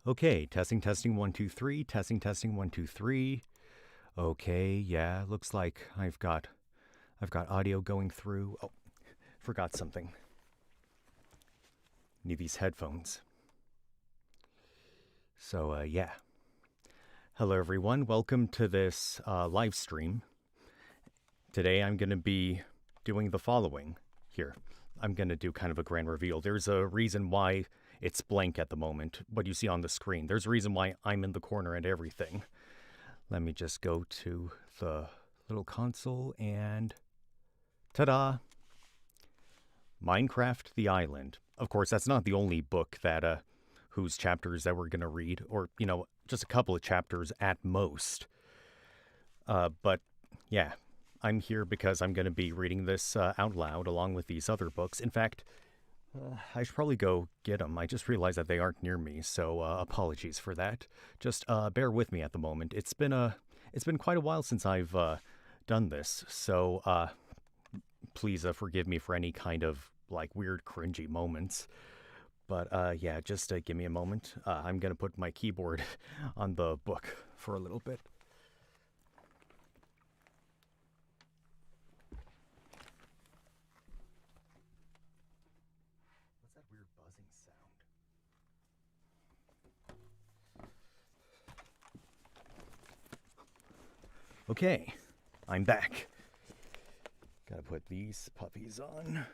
Okay, testing 1 2 3, testing 1 2 3. Okay, yeah, looks like I've got audio going through. Oh, forgot something. Need these headphones. So, yeah. Hello everyone, welcome to this live stream. Today I'm going to be doing the following here. I'm going to do kind of a grand reveal. There's a reason why it's blank at the moment, what you see on the screen. There's a reason why I'm in the corner and everything. Let me just go to the little console and ta-da! Minecraft the Island. Of course, that's not the only book that whose chapters that we're going to read, or, just a couple of chapters at most. But yeah, I'm here because I'm going to be reading this out loud along with these other books. In fact, I should probably go get them. I just realized that they aren't near me, so apologies for that. Just bear with me at the moment. It's been quite a while since I've done this, so please forgive me for any kind of like weird cringy moments. But yeah, just give me a moment. I'm gonna put my keyboard on the book for a little bit. What's that weird buzzing sound? Okay, I'm back. Gotta put these puppies on.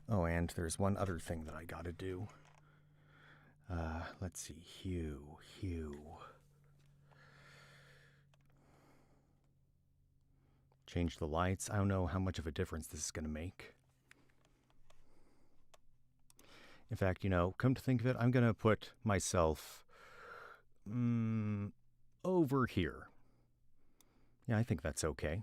Oh, and there's one other thing that I gotta do. Let's see. Hue. Change the lights. I don't know how much of a difference this is gonna make. In fact, come to think of it, I'm gonna put myself over here. Yeah, I think that's okay.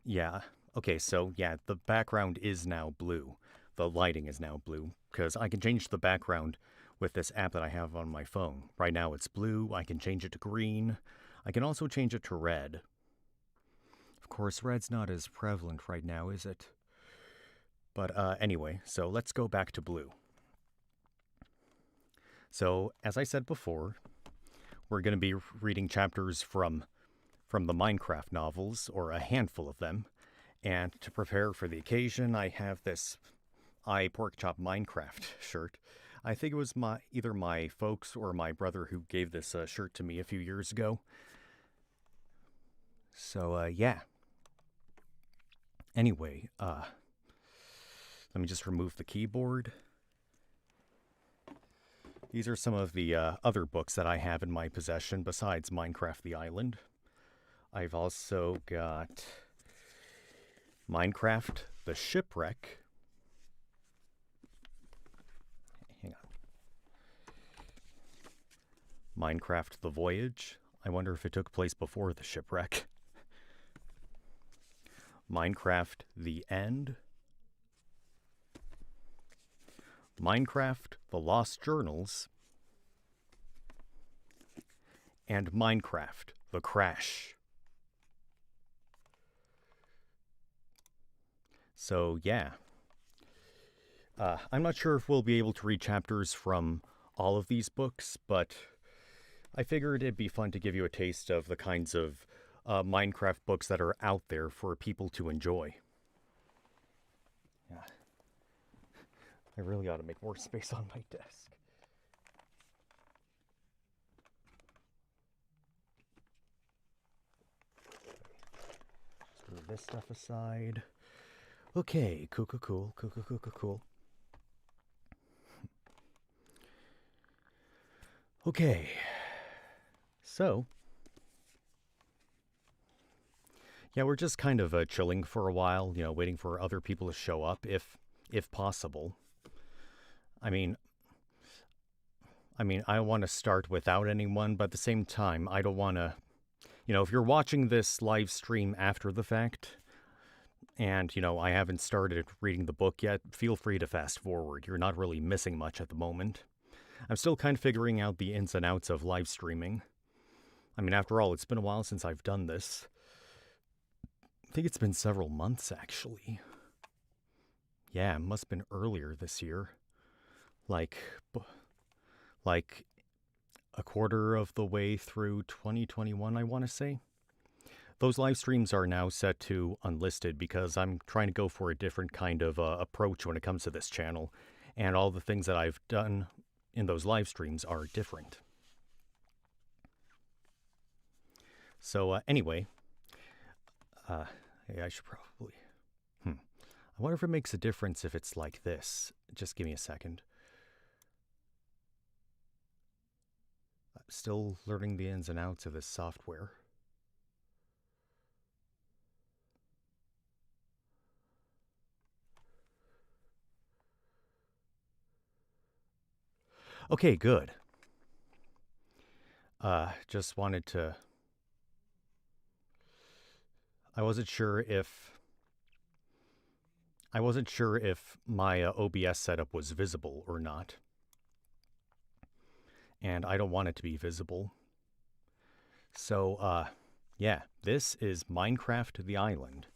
Yeah. Okay, so yeah, the background is now blue. The lighting is now blue, because I can change the background with this app that I have on my phone. Right now it's blue. I can change it to green. I can also change it to red. Of course, red's not as prevalent right now, is it? But anyway, so let's go back to blue. So, as I said before, we're going to be reading chapters from the Minecraft novels, or a handful of them. And to prepare for the occasion, I have this I Pork Chop Minecraft shirt. I think it was either my folks or my brother who gave this shirt to me a few years ago. So, yeah. Anyway, let me just remove the keyboard. These are some of the other books that I have in my possession besides Minecraft the Island. I've also got Minecraft the Shipwreck. Hang on. Minecraft the Voyage. I wonder if it took place before the shipwreck. Minecraft the End. Minecraft the Lost Journals. And Minecraft the Crash. So, yeah. I'm not sure if we'll be able to read chapters from all of these books, but I figured it'd be fun to give you a taste of the kinds of Minecraft books that are out there for people to enjoy. Yeah. I really ought to make more space on my desk. Just move this stuff aside. Okay, cool. Okay, so, yeah, we're just kind of chilling for a while, waiting for other people to show up, if possible. I mean, I want to start without anyone, but at the same time, I don't want to, if you're watching this live stream after the fact, and, I haven't started reading the book yet, feel free to fast forward. You're not really missing much at the moment. I'm still kind of figuring out the ins and outs of live streaming. I mean, after all, it's been a while since I've done this. I think it's been several months, actually. Yeah, it must have been earlier this year. Like, like a quarter of the way through 2021, I want to say. Those live streams are now set to unlisted because I'm trying to go for a different kind of approach when it comes to this channel. And all the things that I've done in those live streams are different. So anyway, yeah, I should probably... I wonder if it makes a difference if it's like this. Just give me a second. I'm still learning the ins and outs of this software. Okay, good. Just wanted to... I wasn't sure if my OBS setup was visible or not. And I don't want it to be visible. So, yeah, this is Minecraft the Island,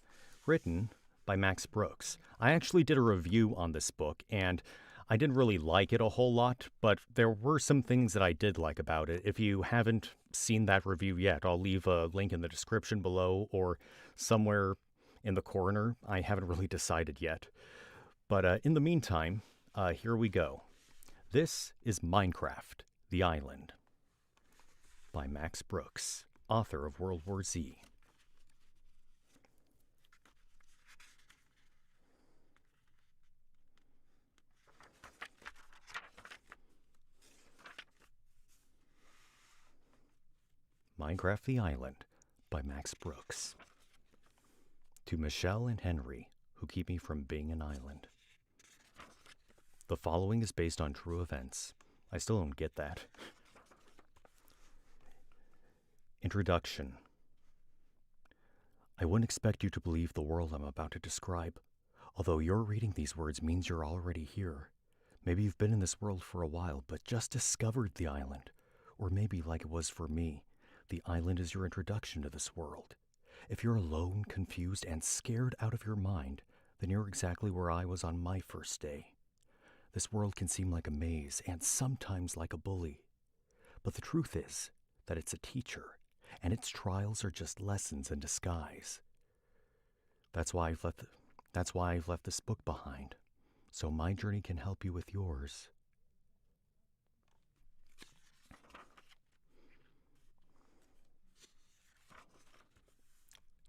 written by Max Brooks. I actually did a review on this book, and I didn't really like it a whole lot, but there were some things that I did like about it. If you haven't seen that review yet, I'll leave a link in the description below or somewhere in the corner. I haven't really decided yet. But in the meantime, here we go. This is Minecraft the Island by Max Brooks, author of World War Z. Minecraft the Island by Max Brooks. To Michelle and Henry, who keep me from being an island. The following is based on true events. I still don't get that. Introduction. I wouldn't expect you to believe the world I'm about to describe, although your reading these words means you're already here. Maybe you've been in this world for a while, but just discovered the island. Or maybe, like it was for me, the island is your introduction to this world. If you're alone, confused, and scared out of your mind, then you're exactly where I was on my first day. This world can seem like a maze, and sometimes like a bully. But the truth is that it's a teacher, and its trials are just lessons in disguise. That's why I've left this book behind, so my journey can help you with yours.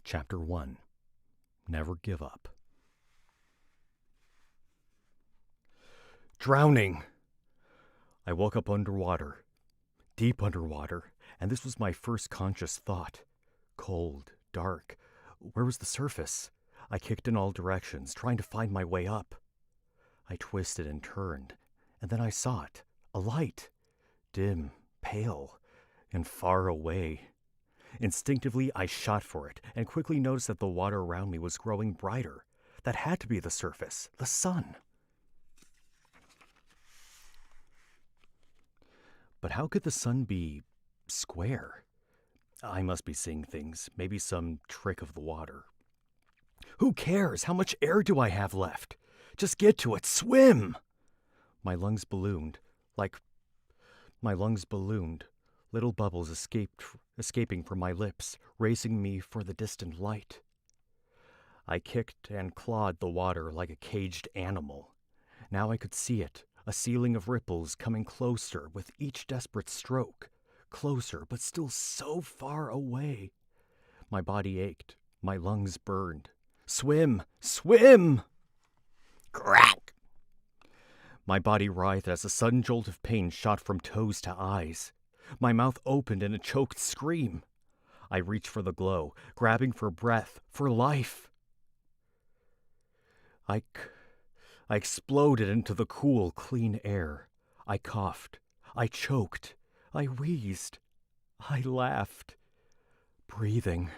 Chapter 1. Never Give Up. Drowning! I woke up underwater, deep underwater, and this was my first conscious thought. Cold, dark. Where was the surface? I kicked in all directions, trying to find my way up. I twisted and turned, and then I saw it. A light. Dim, pale, and far away. Instinctively, I shot for it, and quickly noticed that the water around me was growing brighter. That had to be the surface, the sun. But how could the sun be square? I must be seeing things, maybe some trick of the water. Who cares? How much air do I have left? Just get to it, swim! My lungs ballooned. Little bubbles escaping from my lips, racing me for the distant light. I kicked and clawed the water like a caged animal. Now I could see it, a ceiling of ripples coming closer with each desperate stroke. Closer, but still so far away. My body ached, my lungs burned. Swim! Swim! Crack! My body writhed as a sudden jolt of pain shot from toes to eyes. My mouth opened in a choked scream. I reached for the glow, grabbing for breath, for life. I exploded into the cool, clean air. I coughed. I choked. I wheezed. I laughed. Breathing.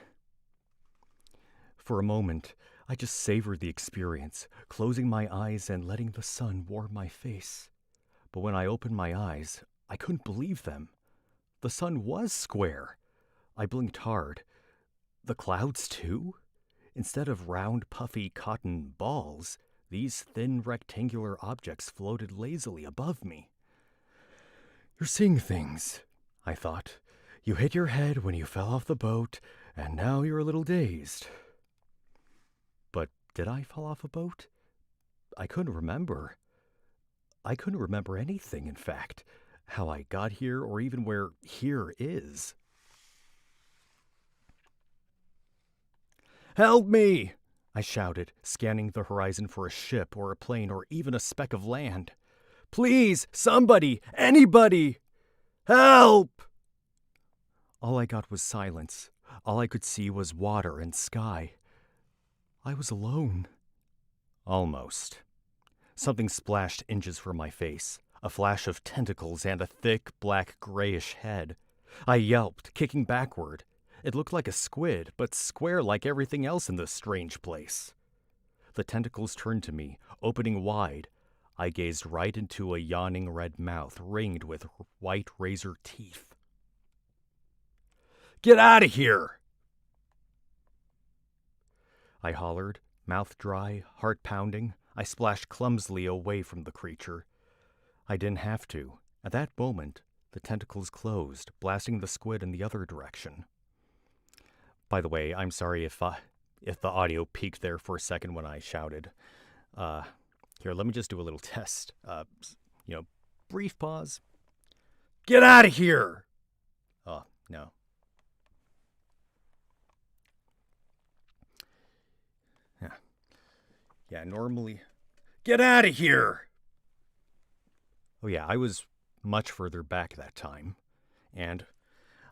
For a moment, I just savored the experience, closing my eyes and letting the sun warm my face. But when I opened my eyes, I couldn't believe them. The sun was square. I blinked hard. The clouds, too? Instead of round, puffy cotton balls, These thin rectangular objects floated lazily above me. You're seeing things, I thought. You hit your head when you fell off the boat, and now you're a little dazed. But did I fall off a boat? I couldn't remember. I couldn't remember anything, in fact. How I got here, or even where here is. Help me! I shouted, scanning the horizon for a ship or a plane or even a speck of land. Please, somebody, anybody! Help! All I got was silence. All I could see was water and sky. I was alone. Almost. Something splashed inches from my face, a flash of tentacles and a thick, black, grayish head. I yelped, kicking backward. It looked like a squid, but square like everything else in this strange place. The tentacles turned to me, opening wide. I gazed right into a yawning red mouth ringed with white razor teeth. Get out of here! I hollered, mouth dry, heart pounding. I splashed clumsily away from the creature. I didn't have to. At that moment, the tentacles closed, blasting the squid in the other direction. By the way, I'm sorry if the audio peaked there for a second when I shouted. Here, let me just do a little test. Brief pause. Get out of here! Oh, no. Yeah, normally... Get out of here! Oh yeah, I was much further back that time. And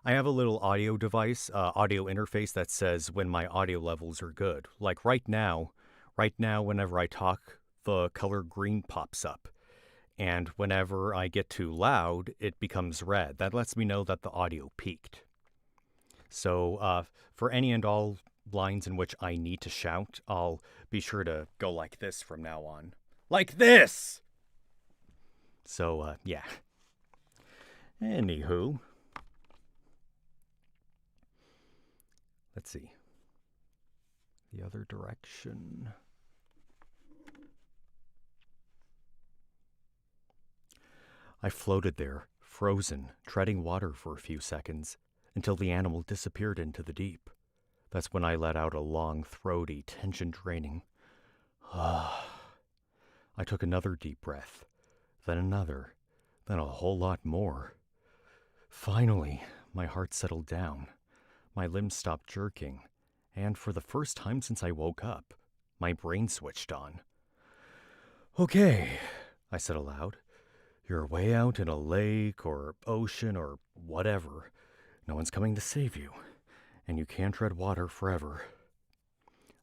I have a little audio device, audio interface that says when my audio levels are good. Like right now, whenever I talk, the color green pops up. And whenever I get too loud, it becomes red. That lets me know that the audio peaked. So for any and all lines in which I need to shout, I'll be sure to go like this from now on. Like this! So, yeah. Anywho. Let's see. The other direction. I floated there, frozen, treading water for a few seconds, until the animal disappeared into the deep. That's when I let out a long, throaty, tension-draining. I took another deep breath, then another, then a whole lot more. Finally, my heart settled down. My limbs stopped jerking, and for the first time since I woke up, my brain switched on. Okay, I said aloud. You're way out in a lake or ocean or whatever. No one's coming to save you, and you can't tread water forever.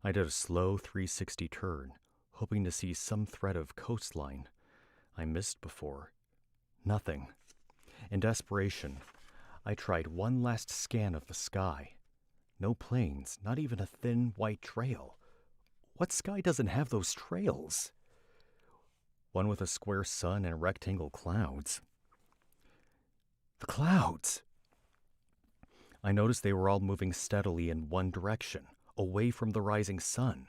I did a slow 360 turn, hoping to see some thread of coastline I missed before. Nothing. In desperation, I tried one last scan of the sky. No planes, not even a thin white trail. What sky doesn't have those trails? One with a square sun and rectangle clouds. The clouds! I noticed they were all moving steadily in one direction, away from the rising sun,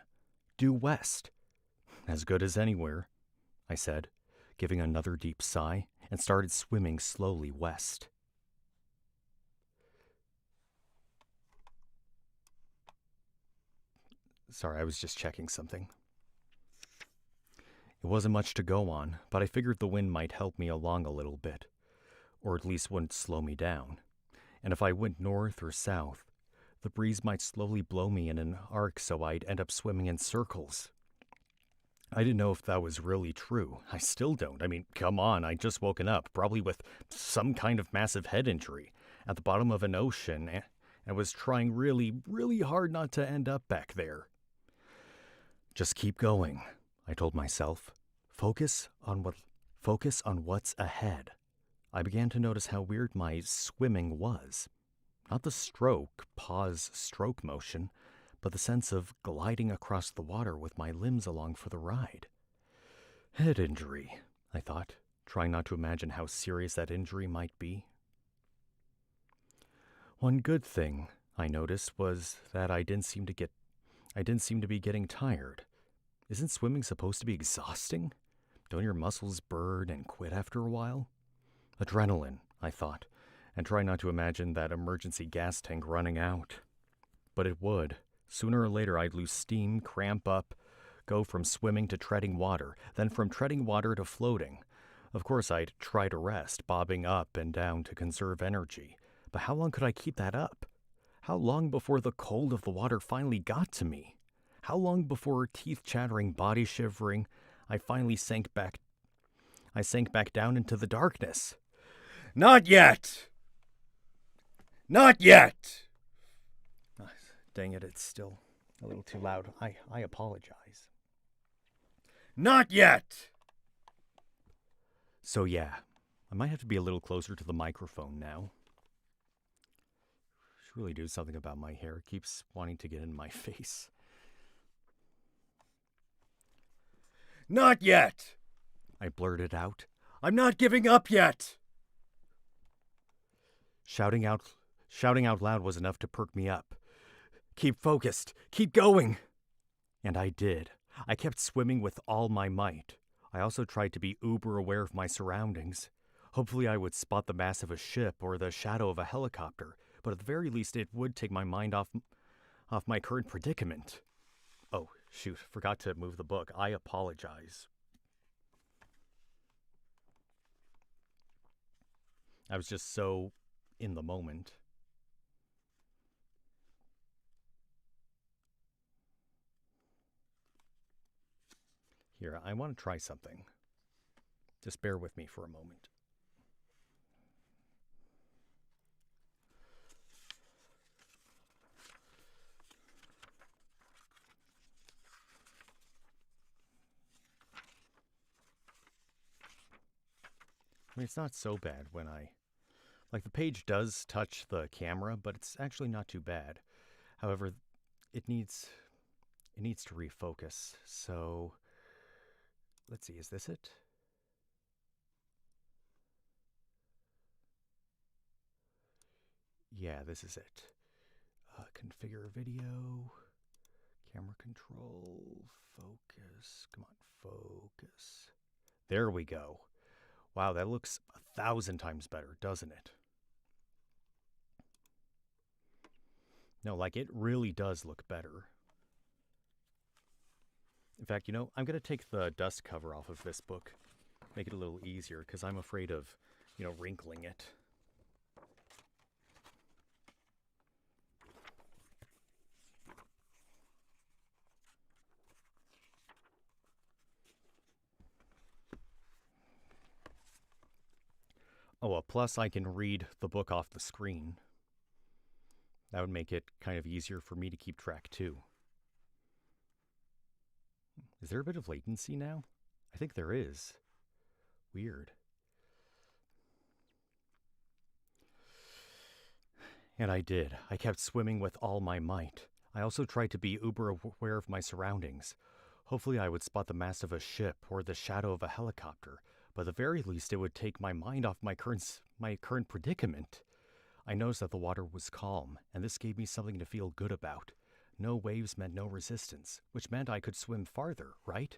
due west. As good as anywhere, I said, giving another deep sigh, and started swimming slowly west. Sorry, I was just checking something. It wasn't much to go on, but I figured the wind might help me along a little bit, or at least wouldn't slow me down. And if I went north or south, the breeze might slowly blow me in an arc so I'd end up swimming in circles. I didn't know if that was really true. I still don't. I mean, come on, I'd just woken up, probably with some kind of massive head injury, at the bottom of an ocean, and was trying really, really hard not to end up back there. Just keep going, I told myself. Focus on what's ahead. I began to notice how weird my swimming was. Not the pause stroke motion, but the sense of gliding across the water with my limbs along for the ride. Head injury, I thought, trying not to imagine how serious that injury might be. One good thing I noticed was that I didn't seem to be getting tired. Isn't swimming supposed to be exhausting? Don't your muscles burn and quit after a while? Adrenaline, I thought, and try not to imagine that emergency gas tank running out. But it would. Sooner or later I'd lose steam, cramp up, go from swimming to treading water, then from treading water to floating. Of course I'd try to rest, bobbing up and down to conserve energy. But how long could I keep that up? How long before the cold of the water finally got to me? How long before, teeth chattering, body shivering, I finally sank back down into the darkness? Not yet! Not yet! Dang it, it's still a little too loud. I apologize. Not yet! So yeah, I might have to be a little closer to the microphone now. Should really do something about my hair. It keeps wanting to get in my face. Not yet! I blurted out. I'm not giving up yet! Shouting out loud was enough to perk me up. Keep focused. Keep going. And I did. I kept swimming with all my might. I also tried to be uber aware of my surroundings. Hopefully I would spot the mast of a ship or the shadow of a helicopter, but at the very least it would take my mind off my current predicament. Oh, shoot, forgot to move the book. I apologize. I was just so in the moment. Here, I want to try something. Just bear with me for a moment. I mean, it's not so bad when the page does touch the camera, but it's actually not too bad. However, it needs to refocus. So, let's see, is this it? Yeah, this is it. Configure video, camera control, focus. Come on, focus. There we go. Wow, that looks 1,000 times better, doesn't it? No, it really does look better. In fact, I'm going to take the dust cover off of this book. Make it a little easier, because I'm afraid of, wrinkling it. Oh, plus I can read the book off the screen. That would make it kind of easier for me to keep track, too. Is there a bit of latency now? I think there is. Weird. And I did. I kept swimming with all my might. I also tried to be uber aware of my surroundings. Hopefully I would spot the mast of a ship or the shadow of a helicopter, but at the very least it would take my mind off my current predicament. I noticed that the water was calm, and this gave me something to feel good about. No waves meant no resistance, which meant I could swim farther, right?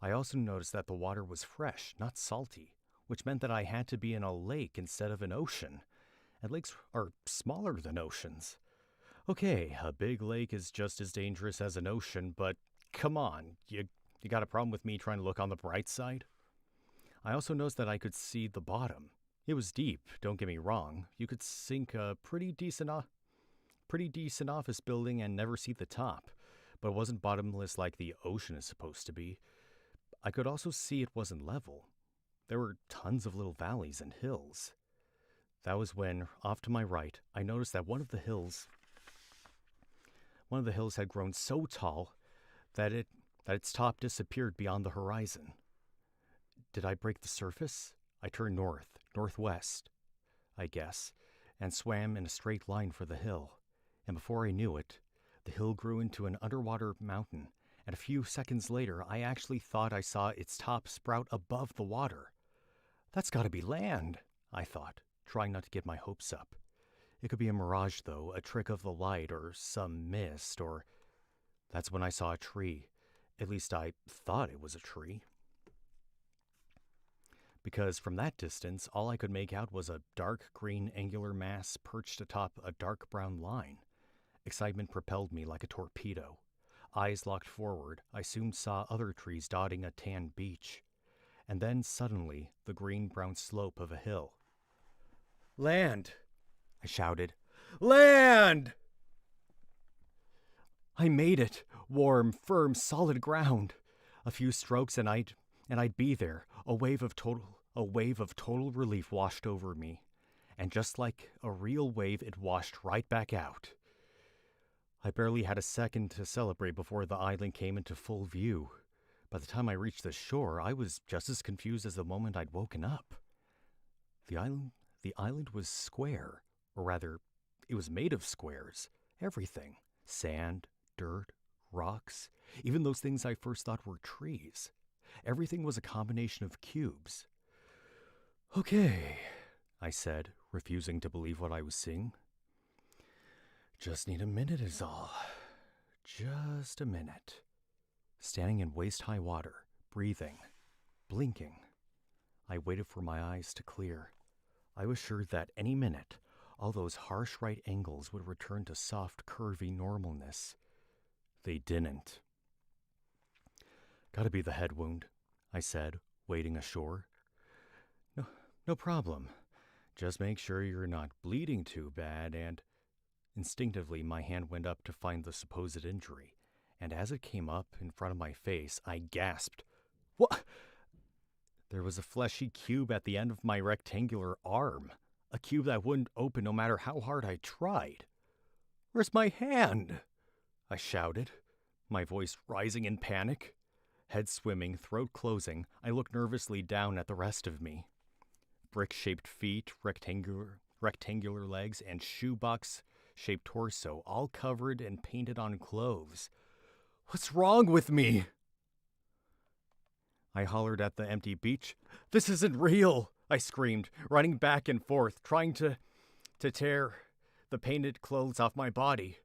I also noticed that the water was fresh, not salty, which meant that I had to be in a lake instead of an ocean. And lakes are smaller than oceans. Okay, a big lake is just as dangerous as an ocean, but come on, you got a problem with me trying to look on the bright side? I also noticed that I could see the bottom. It was deep, don't get me wrong. You could sink a pretty decent office building and never see the top, but it wasn't bottomless like the ocean is supposed to be. I could also see it wasn't level. There were tons of little valleys and hills. That was when, off to my right, I noticed that one of the hills had grown so tall that its top disappeared beyond the horizon. Did I break the surface? I turned northwest, I guess, and swam in a straight line for the hill. And before I knew it, the hill grew into an underwater mountain, and a few seconds later, I actually thought I saw its top sprout above the water. That's gotta be land, I thought, trying not to get my hopes up. It could be a mirage, though, a trick of the light, or some mist, or... That's when I saw a tree, At least I thought it was a tree. Because from that distance, all I could make out was a dark green angular mass perched atop a dark brown line. Excitement propelled me like a torpedo. Eyes locked forward, I soon saw other trees dotting a tan beach. And then suddenly, the green-brown slope of a hill. "Land!" I shouted. "Land!" I made it. Warm, firm, solid ground. A few strokes and I'd be there. A wave of total relief washed over me. And just like a real wave, it washed right back out. I barely had a second to celebrate before the island came into full view. By the time I reached the shore, I was just as confused as the moment I'd woken up. The island was square, or rather, it was made of squares. Everything. Sand, dirt, rocks, even those things I first thought were trees. Everything was a combination of cubes. "Okay," I said, refusing to believe what I was seeing. "Just need a minute is all. Just a minute." Standing in waist-high water, breathing, blinking, I waited for my eyes to clear. I was sure that any minute, all those harsh right angles would return to soft, curvy normalness. They didn't. "Gotta be the head wound," I said, wading ashore. No problem. Just make sure you're not bleeding too bad," and instinctively my hand went up to find the supposed injury, and as it came up in front of my face, I gasped. "What?" There was a fleshy cube at the end of my rectangular arm, a cube that wouldn't open no matter how hard I tried. "Where's my hand?" I shouted, my voice rising in panic. Head swimming, throat closing, I looked nervously down at the rest of me. Brick-shaped feet, rectangular legs, and shoebox-shaped torso, all covered and painted on clothes. "What's wrong with me?" I hollered at the empty beach. "This isn't real!" I screamed, running back and forth, trying to tear the painted clothes off my body.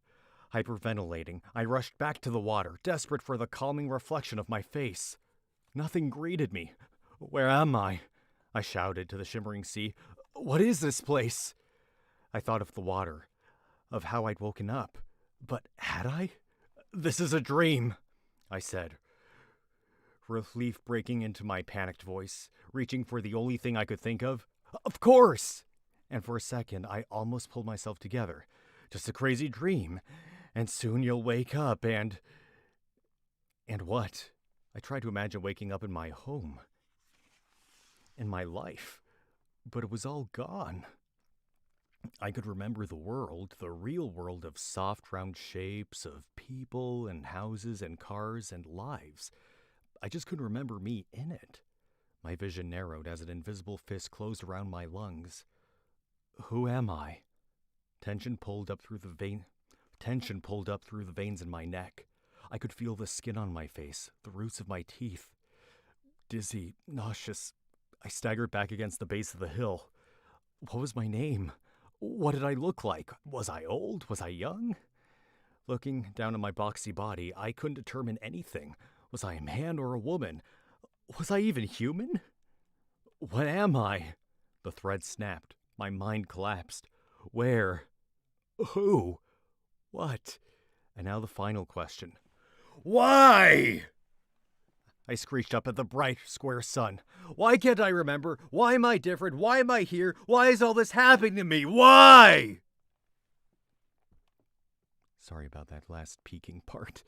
Hyperventilating, I rushed back to the water, desperate for the calming reflection of my face. Nothing greeted me. "Where am I?" I shouted to the shimmering sea. "What is this place?" I thought of the water, of how I'd woken up. But had I? "This is a dream," I said, relief breaking into my panicked voice, reaching for the only thing I could think of. "Of course!" And for a second, I almost pulled myself together. "Just a crazy dream, and soon you'll wake up and..." And what? I tried to imagine waking up in my home, in my life, but it was all gone. I could remember the world, the real world of soft round shapes, of people and houses and cars and lives. I just couldn't remember me in it. My vision narrowed as an invisible fist closed around my lungs. Who am I? Tension pulled up through the veins in my neck. I could feel the skin on my face, the roots of my teeth. Dizzy, nauseous, I staggered back against the base of the hill. What was my name? What did I look like? Was I old? Was I young? Looking down at my boxy body, I couldn't determine anything. Was I a man or a woman? Was I even human? What am I? The thread snapped. My mind collapsed. Where? Who? What? And now the final question. Why? I screeched up at the bright, square sun. Why can't I remember? Why am I different? Why am I here? Why is all this happening to me? Why? Sorry about that last peeking part.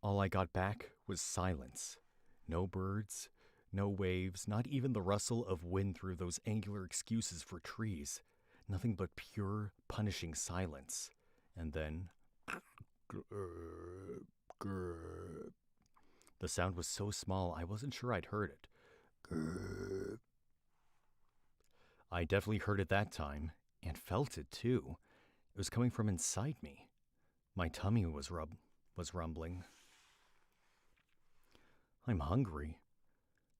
All I got back was silence. No birds, no waves, not even the rustle of wind through those angular excuses for trees. Nothing but pure, punishing silence. And then... The sound was so small I wasn't sure I'd heard it. I definitely heard it that time, and felt it too. It was coming from inside me. My tummy was rumbling. I'm hungry.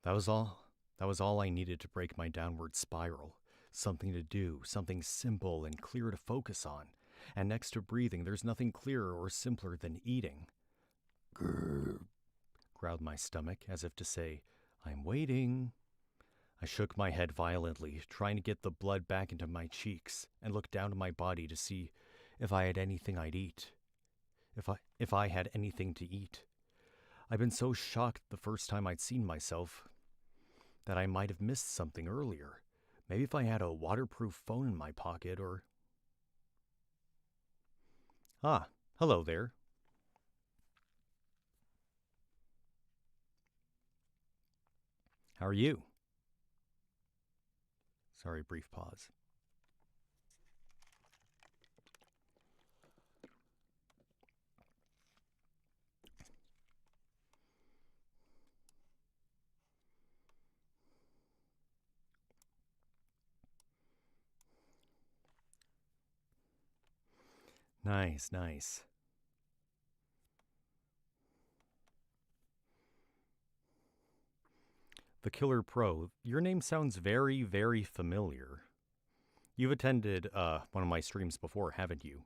That was all I needed to break my downward spiral. Something to do, something simple and clear to focus on. And next to breathing, there's nothing clearer or simpler than eating. Grrr, growled my stomach, as if to say, I'm waiting. I shook my head violently, trying to get the blood back into my cheeks, and looked down at my body to see if I had anything I'd eat. If I had anything to eat. I'd been so shocked the first time I'd seen myself that I might have missed something earlier. Maybe if I had a waterproof phone in my pocket or... Ah, hello there. How are you? Sorry, brief pause. Nice, nice. The Killer Pro, your name sounds very, very familiar. You've attended one of my streams before, haven't you?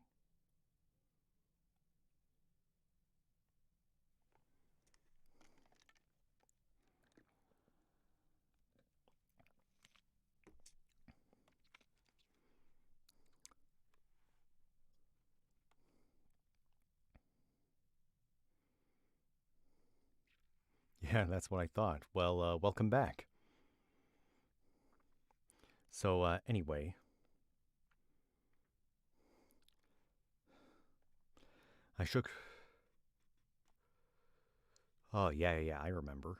Yeah, that's what I thought. Well, welcome back. So, anyway. I shook... Oh, yeah, I remember.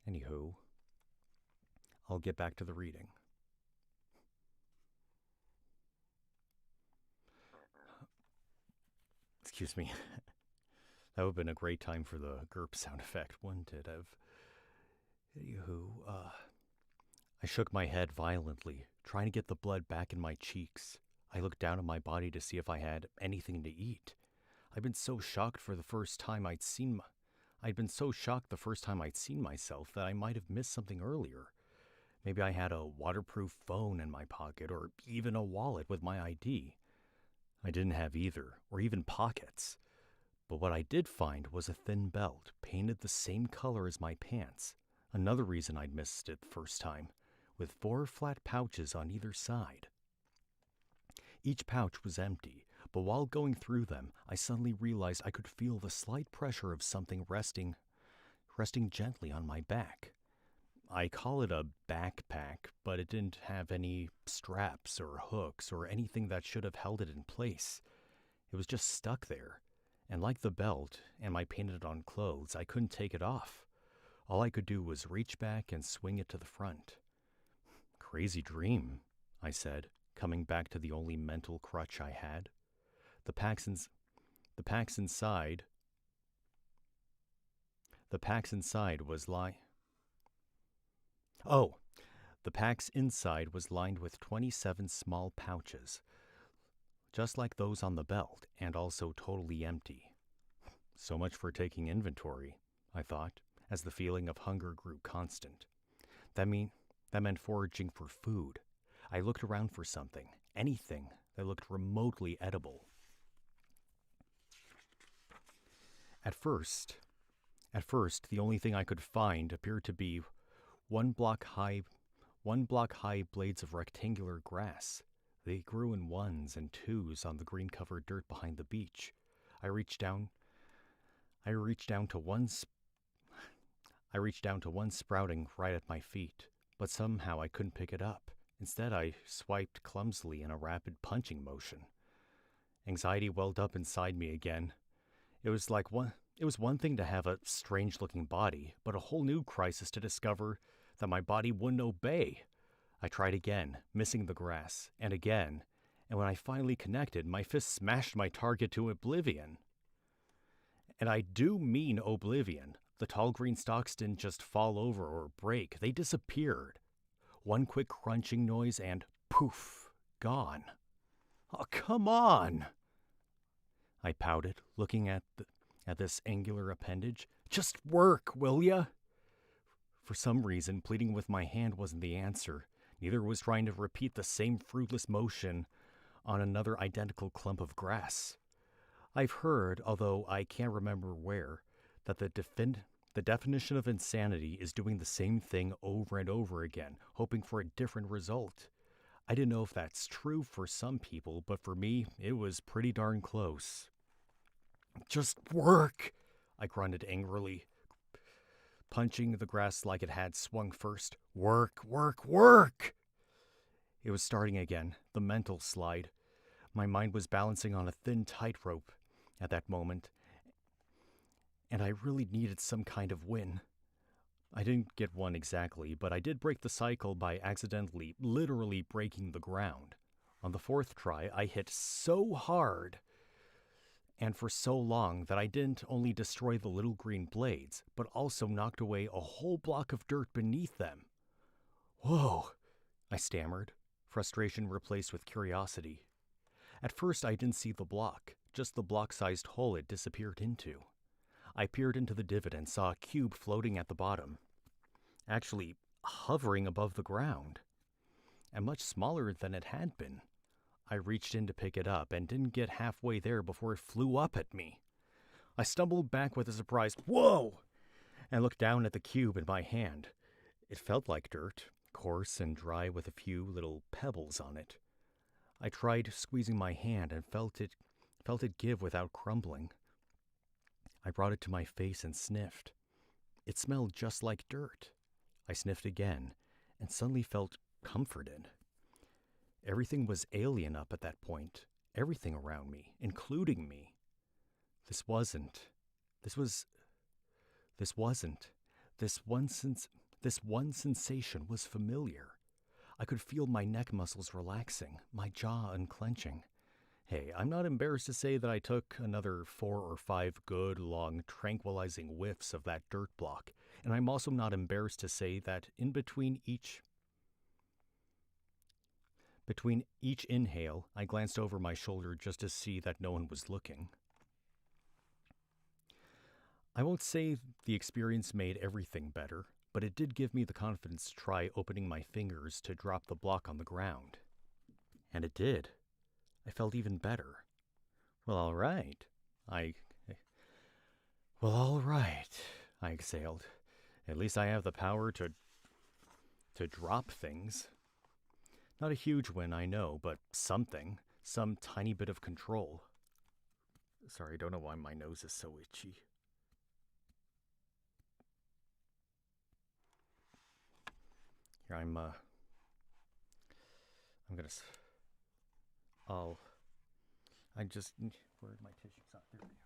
Anywho, I'll get back to the reading. Excuse me. That would have been a great time for the GURP sound effect, wouldn't it have? Anywho, I shook my head violently, trying to get the blood back in my cheeks. I looked down at my body to see if I had anything to eat. I'd been so shocked the first time I'd seen myself that I might have missed something earlier. Maybe I had a waterproof phone in my pocket, or even a wallet with my ID. I didn't have either, or even pockets. But what I did find was a thin belt, painted the same color as my pants. Another reason I'd missed it the first time, with 4 flat pouches on either side. Each pouch was empty, but while going through them, I suddenly realized I could feel the slight pressure of something resting gently on my back. I call it a backpack, but it didn't have any straps or hooks or anything that should have held it in place. It was just stuck there, and like the belt and my painted-on clothes, I couldn't take it off. All I could do was reach back and swing it to the front. Crazy dream, I said, coming back to the only mental crutch I had. The packs inside was the pack's inside was lined with 27 small pouches, just like those on the belt, and also totally empty. So much for taking inventory, I thought, as the feeling of hunger grew constant. That meant foraging for food. I looked around for something, anything that looked remotely edible. At first, the only thing I could find appeared to be one block high blades of rectangular grass. They grew in 1s and 2s on the green-covered dirt behind the beach. I reached down to one sprouting right at my feet, but somehow I couldn't pick it up. Instead, I swiped clumsily in a rapid punching motion. Anxiety welled up inside me again. It was one thing to have a strange-looking body, but a whole new crisis to discover that my body wouldn't obey. I tried again, missing the grass, and again, and when I finally connected, my fist smashed my target to oblivion. And I do mean oblivion. The tall green stalks didn't just fall over or break, they disappeared. One quick crunching noise and poof, gone. Oh, come on! I pouted, looking at this angular appendage. Just work, will ya? For some reason, pleading with my hand wasn't the answer. Neither was trying to repeat the same fruitless motion on another identical clump of grass. I've heard, although I can't remember where, that the definition of insanity is doing the same thing over and over again, hoping for a different result. I didn't know if that's true for some people, but for me, it was pretty darn close. Just work, I grunted angrily, punching the grass like it had swung first. Work, work, work! It was starting again, the mental slide. My mind was balancing on a thin tightrope at that moment, and I really needed some kind of win. I didn't get one exactly, but I did break the cycle by accidentally, literally breaking the ground. On the fourth try, I hit so hard and for so long that I didn't only destroy the little green blades, but also knocked away a whole block of dirt beneath them. Whoa, I stammered, frustration replaced with curiosity. At first, I didn't see the block, just the block-sized hole it disappeared into. I peered into the divot and saw a cube floating at the bottom, actually hovering above the ground, and much smaller than it had been. I reached in to pick it up and didn't get halfway there before it flew up at me. I stumbled back with a surprised "Whoa!" and looked down at the cube in my hand. It felt like dirt, coarse and dry with a few little pebbles on it. I tried squeezing my hand and felt it give without crumbling. I brought it to my face and sniffed. It smelled just like dirt. I sniffed again and suddenly felt comforted. Everything was alien up at that point. Everything around me, including me. This one sensation was familiar. I could feel my neck muscles relaxing, my jaw unclenching. Hey, I'm not embarrassed to say that I took another 4 or 5 good, long, tranquilizing whiffs of that dirt block, and I'm also not embarrassed to say that in between each inhale, I glanced over my shoulder just to see that no one was looking. I won't say the experience made everything better, but it did give me the confidence to try opening my fingers to drop the block on the ground. And it did. I felt even better. Well, all right, I exhaled. At least I have the power to drop things. Not a huge win, I know, but something. Some tiny bit of control. Sorry, I don't know why my nose is so itchy. Here, where'd my tissues? Oh, there they are.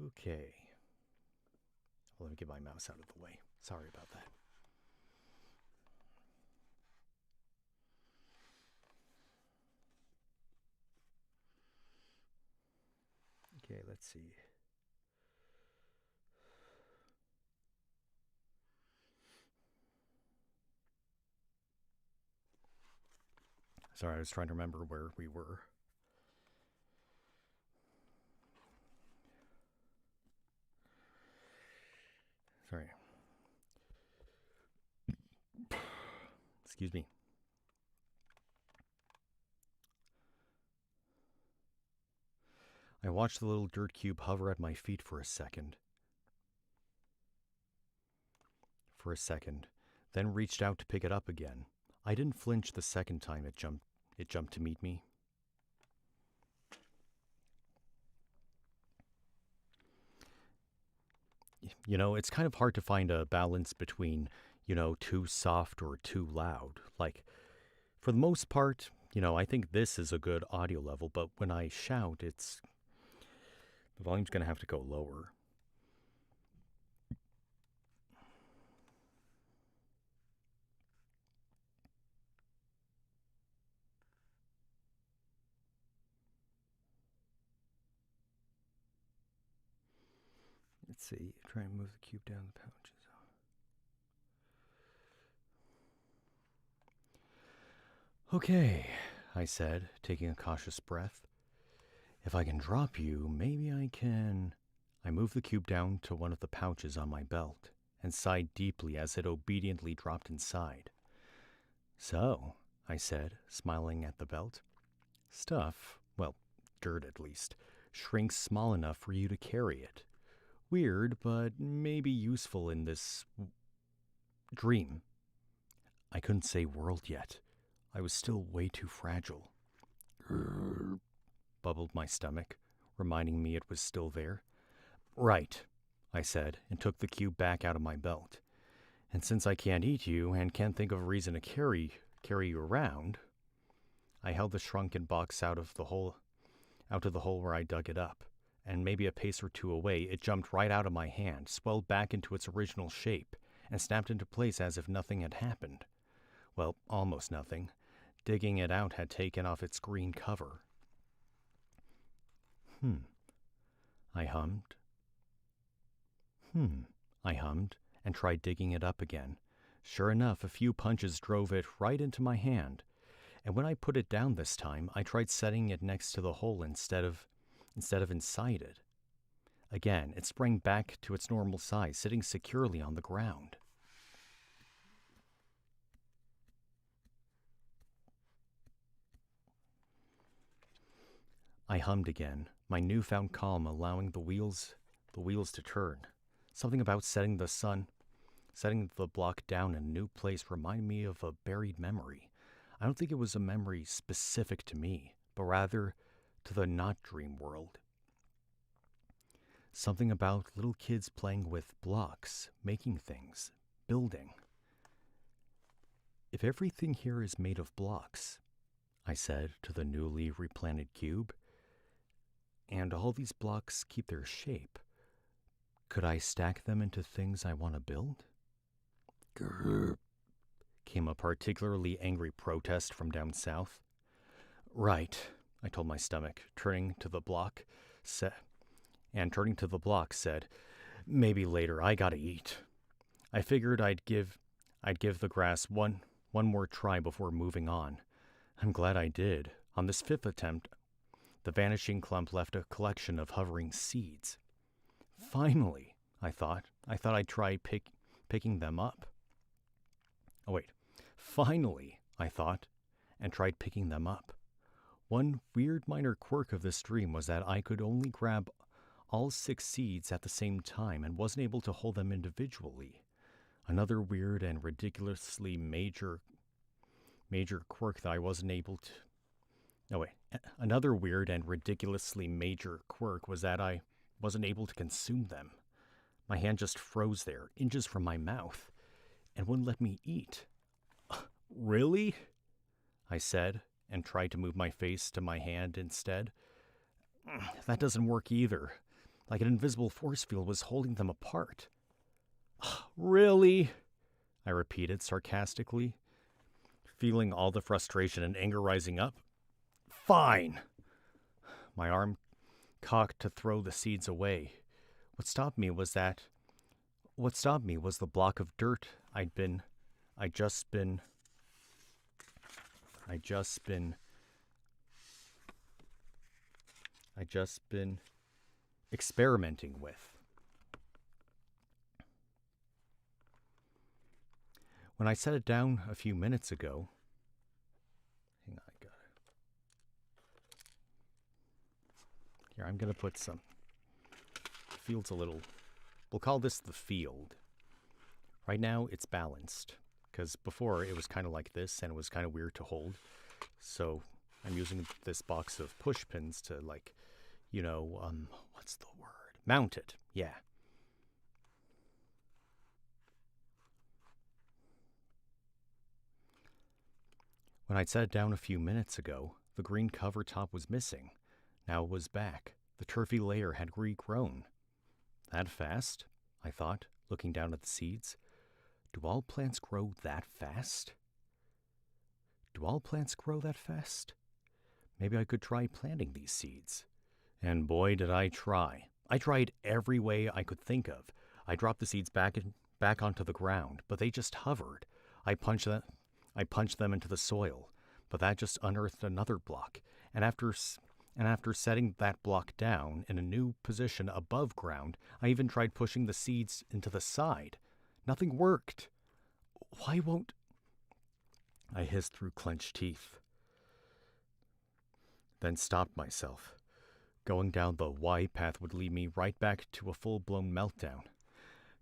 Okay. Well, let me get my mouse out of the way. Sorry about that. Okay, let's see. Sorry, I was trying to remember where we were. Sorry. Excuse me. I watched the little dirt cube hover at my feet for a second. Then reached out to pick it up again. I didn't flinch the second time it jumped to meet me. You know, it's kind of hard to find a balance between, too soft or too loud. Like, for the most part, I think this is a good audio level, but when I shout, the volume's going to have to go lower. Let's see. Try and move the cube down the pouches. Okay, I said, taking a cautious breath. If I can drop you, maybe I can... I moved the cube down to one of the pouches on my belt and sighed deeply as it obediently dropped inside. So, I said, smiling at the belt, stuff, well, dirt at least, shrinks small enough for you to carry it. Weird, but maybe useful in this dream. I couldn't say world yet. I was still way too fragile. Grrr, bubbled my stomach, reminding me it was still there. Right, I said, and took the cube back out of my belt. And since I can't eat you and can't think of a reason to carry you around, I held the shrunken box out of the hole where I dug it up, and maybe a pace or two away, it jumped right out of my hand, swelled back into its original shape, and snapped into place as if nothing had happened. Well, almost nothing. Digging it out had taken off its green cover. I hummed, and tried digging it up again. Sure enough, a few punches drove it right into my hand, and when I put it down this time, I tried setting it next to the hole instead of inside it. Again, it sprang back to its normal size, sitting securely on the ground. I hummed again, my newfound calm allowing the wheels to turn. Something about setting the block down in a new place reminded me of a buried memory. I don't think it was a memory specific to me, but rather to the not dream world. Something about little kids playing with blocks, making things, building. If everything here is made of blocks, I said to the newly replanted cube, and all these blocks keep their shape, could I stack them into things I want to build? Grrr, came a particularly angry protest from down south. Right, I told my stomach, turning to the block, said, maybe later, I gotta eat. I figured I'd give the grass one more try before moving on. I'm glad I did. On this fifth attempt, the vanishing clump left a collection of hovering seeds. Finally, I thought I'd try picking them up. Oh wait, finally, I thought, and tried picking them up. One weird minor quirk of this dream was that I could only grab all 6 seeds at the same time and wasn't able to hold them individually. Another weird and ridiculously major quirk that I wasn't able to... Another weird and ridiculously major quirk was that I wasn't able to consume them. My hand just froze there, inches from my mouth, and wouldn't let me eat. Really? I said, and tried to move my face to my hand instead. That doesn't work either. Like an invisible force field was holding them apart. Really? I repeated sarcastically, feeling all the frustration and anger rising up. Fine. My arm cocked to throw the seeds away. What stopped me was the block of dirt I'd just been experimenting with. When I set it down a few minutes ago, hang on, I got it. Here, I'm going to put some, the field's a little, we'll call this the field. Right now, it's balanced, because before it was kind of like this, and it was kind of weird to hold. So I'm using this box of push pins to, like, what's the word? Mount it, yeah. When I'd set it down a few minutes ago, the green cover top was missing. Now it was back. The turfy layer had regrown. That fast? I thought, looking down at the seeds. Do all plants grow that fast? Maybe I could try planting these seeds. And boy, did I try. I tried every way I could think of. I dropped the seeds back onto the ground, but they just hovered. I punched them into the soil, but that just unearthed another block. And after setting that block down in a new position above ground, I even tried pushing the seeds into the side. Nothing worked. Why won't... I hissed through clenched teeth, then stopped myself. Going down the Y path would lead me right back to a full-blown meltdown.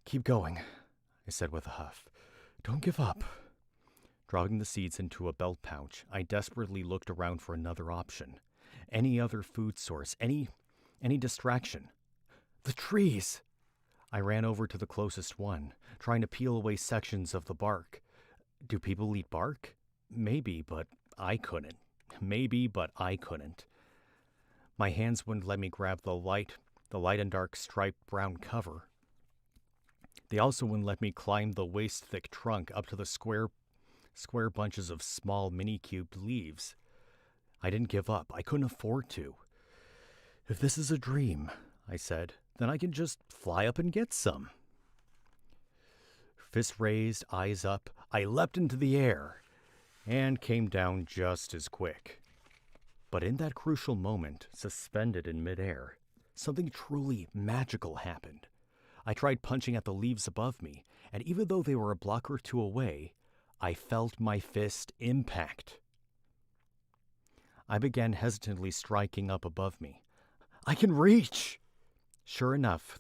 Keep going, I said with a huff. Don't give up. Dropping the seeds into a belt pouch, I desperately looked around for another option. Any other food source, any distraction. The trees! I ran over to the closest one, trying to peel away sections of the bark. Do people eat bark? Maybe, but I couldn't. My hands wouldn't let me grab the light and dark striped brown cover. They also wouldn't let me climb the waist-thick trunk up to the square bunches of small mini-cubed leaves. I didn't give up. I couldn't afford to. If this is a dream, I said, then I can just fly up and get some. Fists raised, eyes up, I leapt into the air and came down just as quick. But in that crucial moment, suspended in midair, something truly magical happened. I tried punching at the leaves above me, and even though they were a block or two away, I felt my fist impact. I began hesitantly striking up above me. I can reach! Sure enough,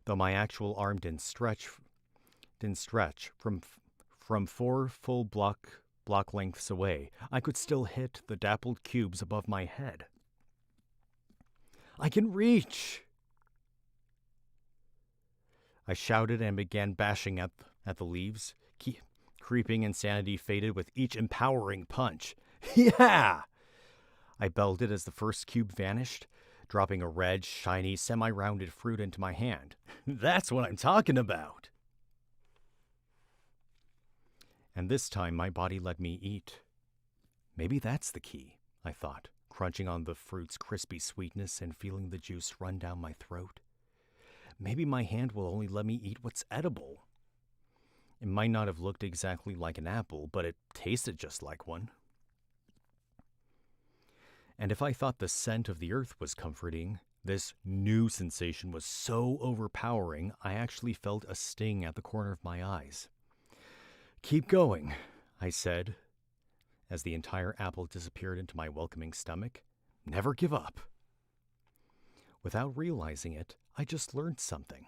though my actual arm didn't stretch from 4 full block lengths away, I could still hit the dappled cubes above my head. I can reach! I shouted and began bashing at the leaves. Creeping insanity faded with each empowering punch. Yeah! I belted as the first cube vanished, dropping a red, shiny, semi-rounded fruit into my hand. That's what I'm talking about! And this time my body let me eat. Maybe that's the key, I thought, crunching on the fruit's crispy sweetness and feeling the juice run down my throat. Maybe my hand will only let me eat what's edible. It might not have looked exactly like an apple, but it tasted just like one. And if I thought the scent of the earth was comforting, this new sensation was so overpowering I actually felt a sting at the corner of my eyes. Keep going, I said, as the entire apple disappeared into my welcoming stomach. Never give up. Without realizing it, I just learned something.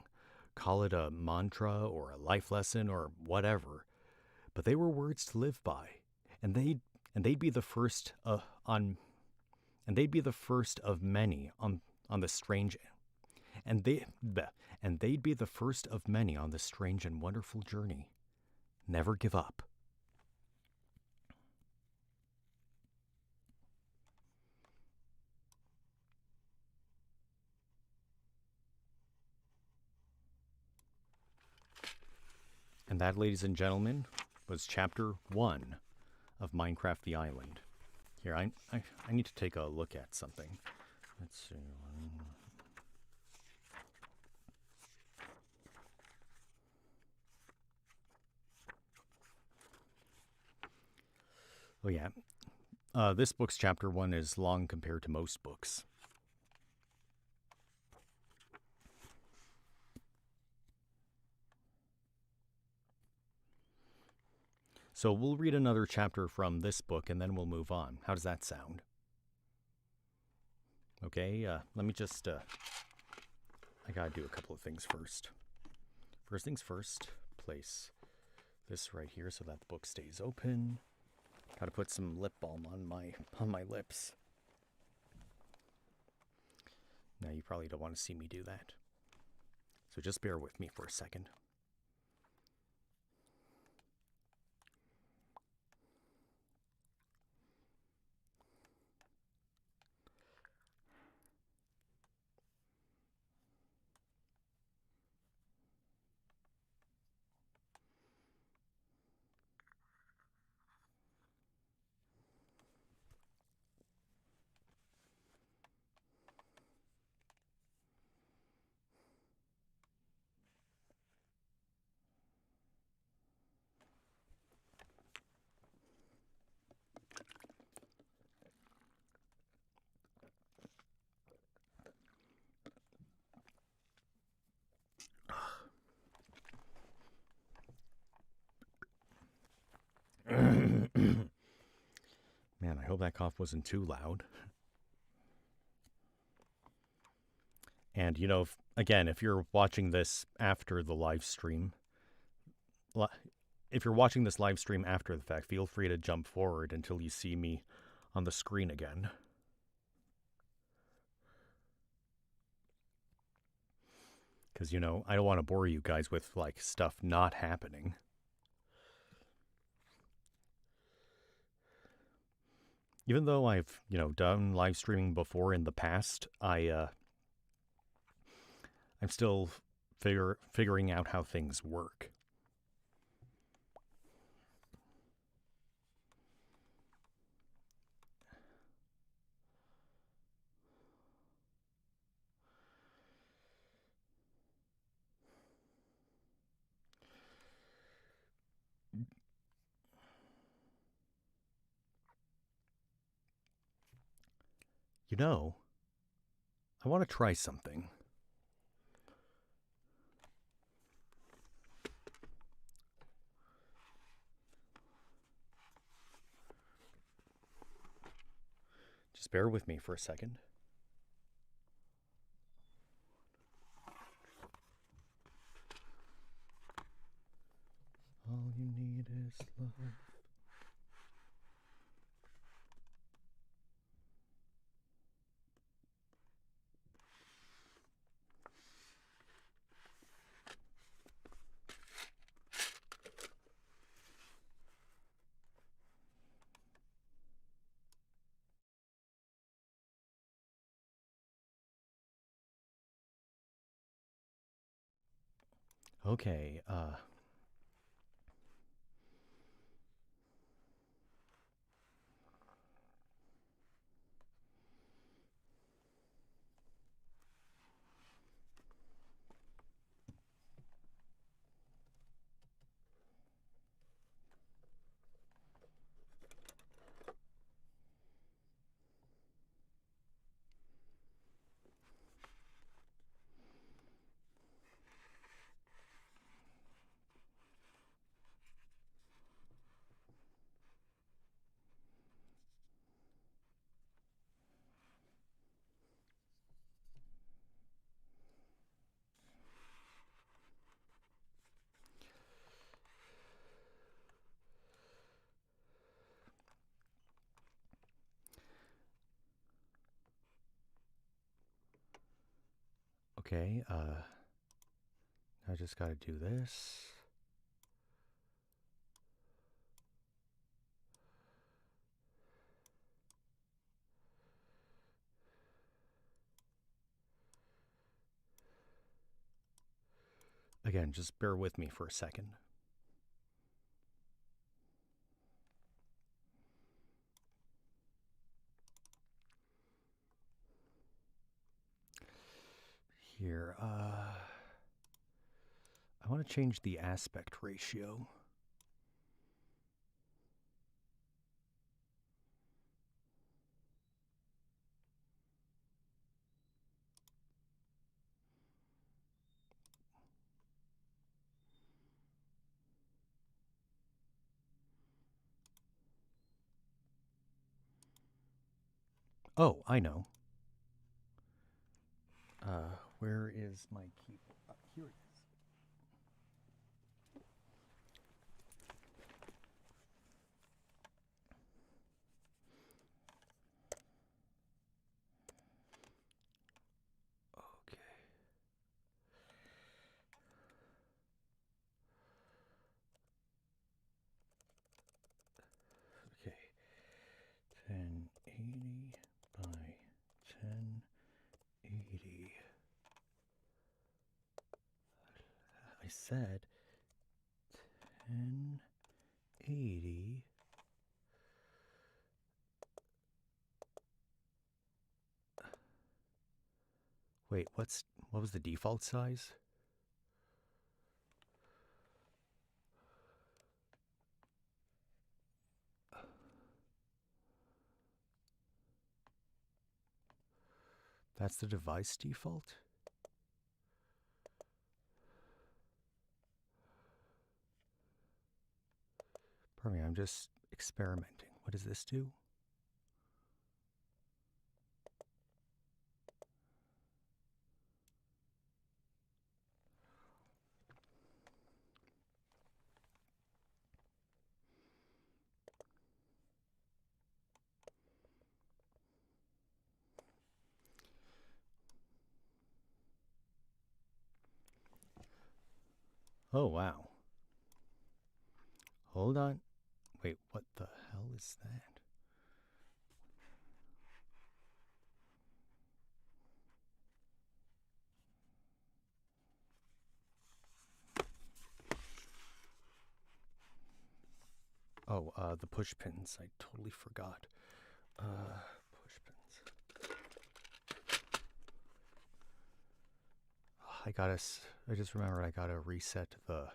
Call it a mantra or a life lesson or whatever, but they were words to live by, and they'd be the first of many on the strange, and they'd be the first of many on this strange and wonderful journey. Never give up. And that, ladies and gentlemen, was Chapter 1 of Minecraft the Island. Here, I need to take a look at something. Let's see. Oh, yeah. This book's Chapter 1 is long compared to most books. So we'll read another chapter from this book, and then we'll move on. How does that sound? Okay, let me just... I gotta do a couple of things first. First things first, place this right here so that the book stays open. Gotta put some lip balm on my lips. Now, you probably don't want to see me do that. So just bear with me for a second. Man, I hope that cough wasn't too loud. And, you know, again, if you're watching this after the live stream, if you're watching this live stream after the fact, feel free to jump forward until you see me on the screen again. Because, you know, I don't want to bore you guys with, like, stuff not happening. Even though I've, you know, done live streaming before in the past, I'm still figuring out how things work. You know, I want to try something. Just bear with me for a second. All you need is love. Okay, okay, I just gotta do this. Again, just bear with me for a second. Here, I want to change the aspect ratio. Oh, I know. Where is my keyboard? Here it is. Okay. Okay. 1080 by 1080. I said 1080. Wait, what was the default size? That's the device default? Pardon me, I'm just experimenting. What does this do? Oh, wow. Hold on. Wait, what the hell is that? Oh, the push pins. I totally forgot. Push pins. I just remembered I gotta reset the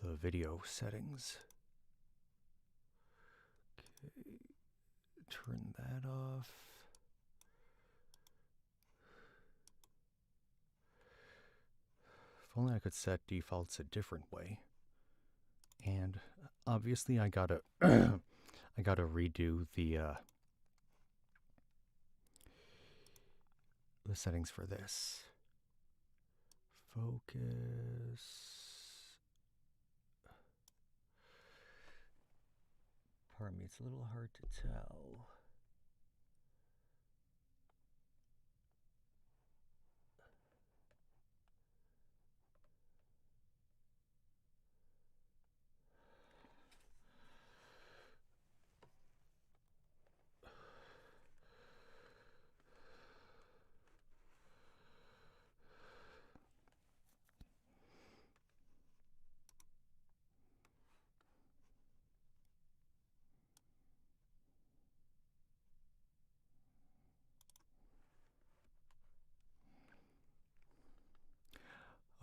video settings. Okay, turn that off. If only I could set defaults a different way. And obviously I gotta I gotta redo the settings for this. Focus. Pardon me, it's a little hard to tell.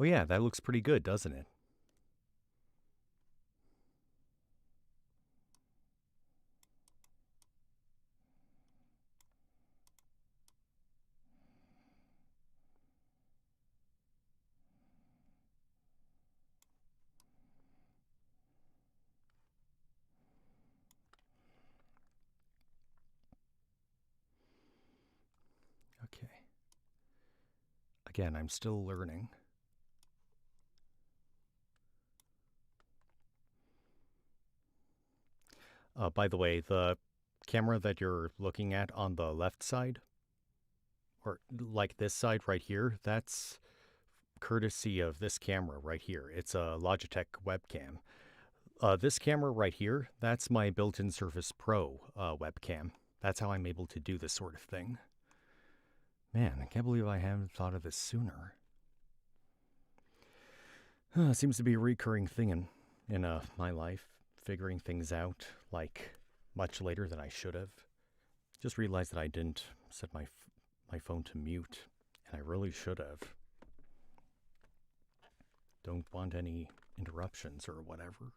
Oh yeah, that looks pretty good, doesn't it? Okay. Again, I'm still learning. By the way, the camera that you're looking at on the left side, or like this side right here, that's courtesy of this camera right here. It's a Logitech webcam. This camera right here, that's my built-in Surface Pro webcam. That's how I'm able to do this sort of thing. Man, I can't believe I haven't thought of this sooner. Seems to be a recurring thing in my life, figuring things out, like, much later than I should have. Just realized that I didn't set my phone to mute, and I really should have. Don't want any interruptions or whatever.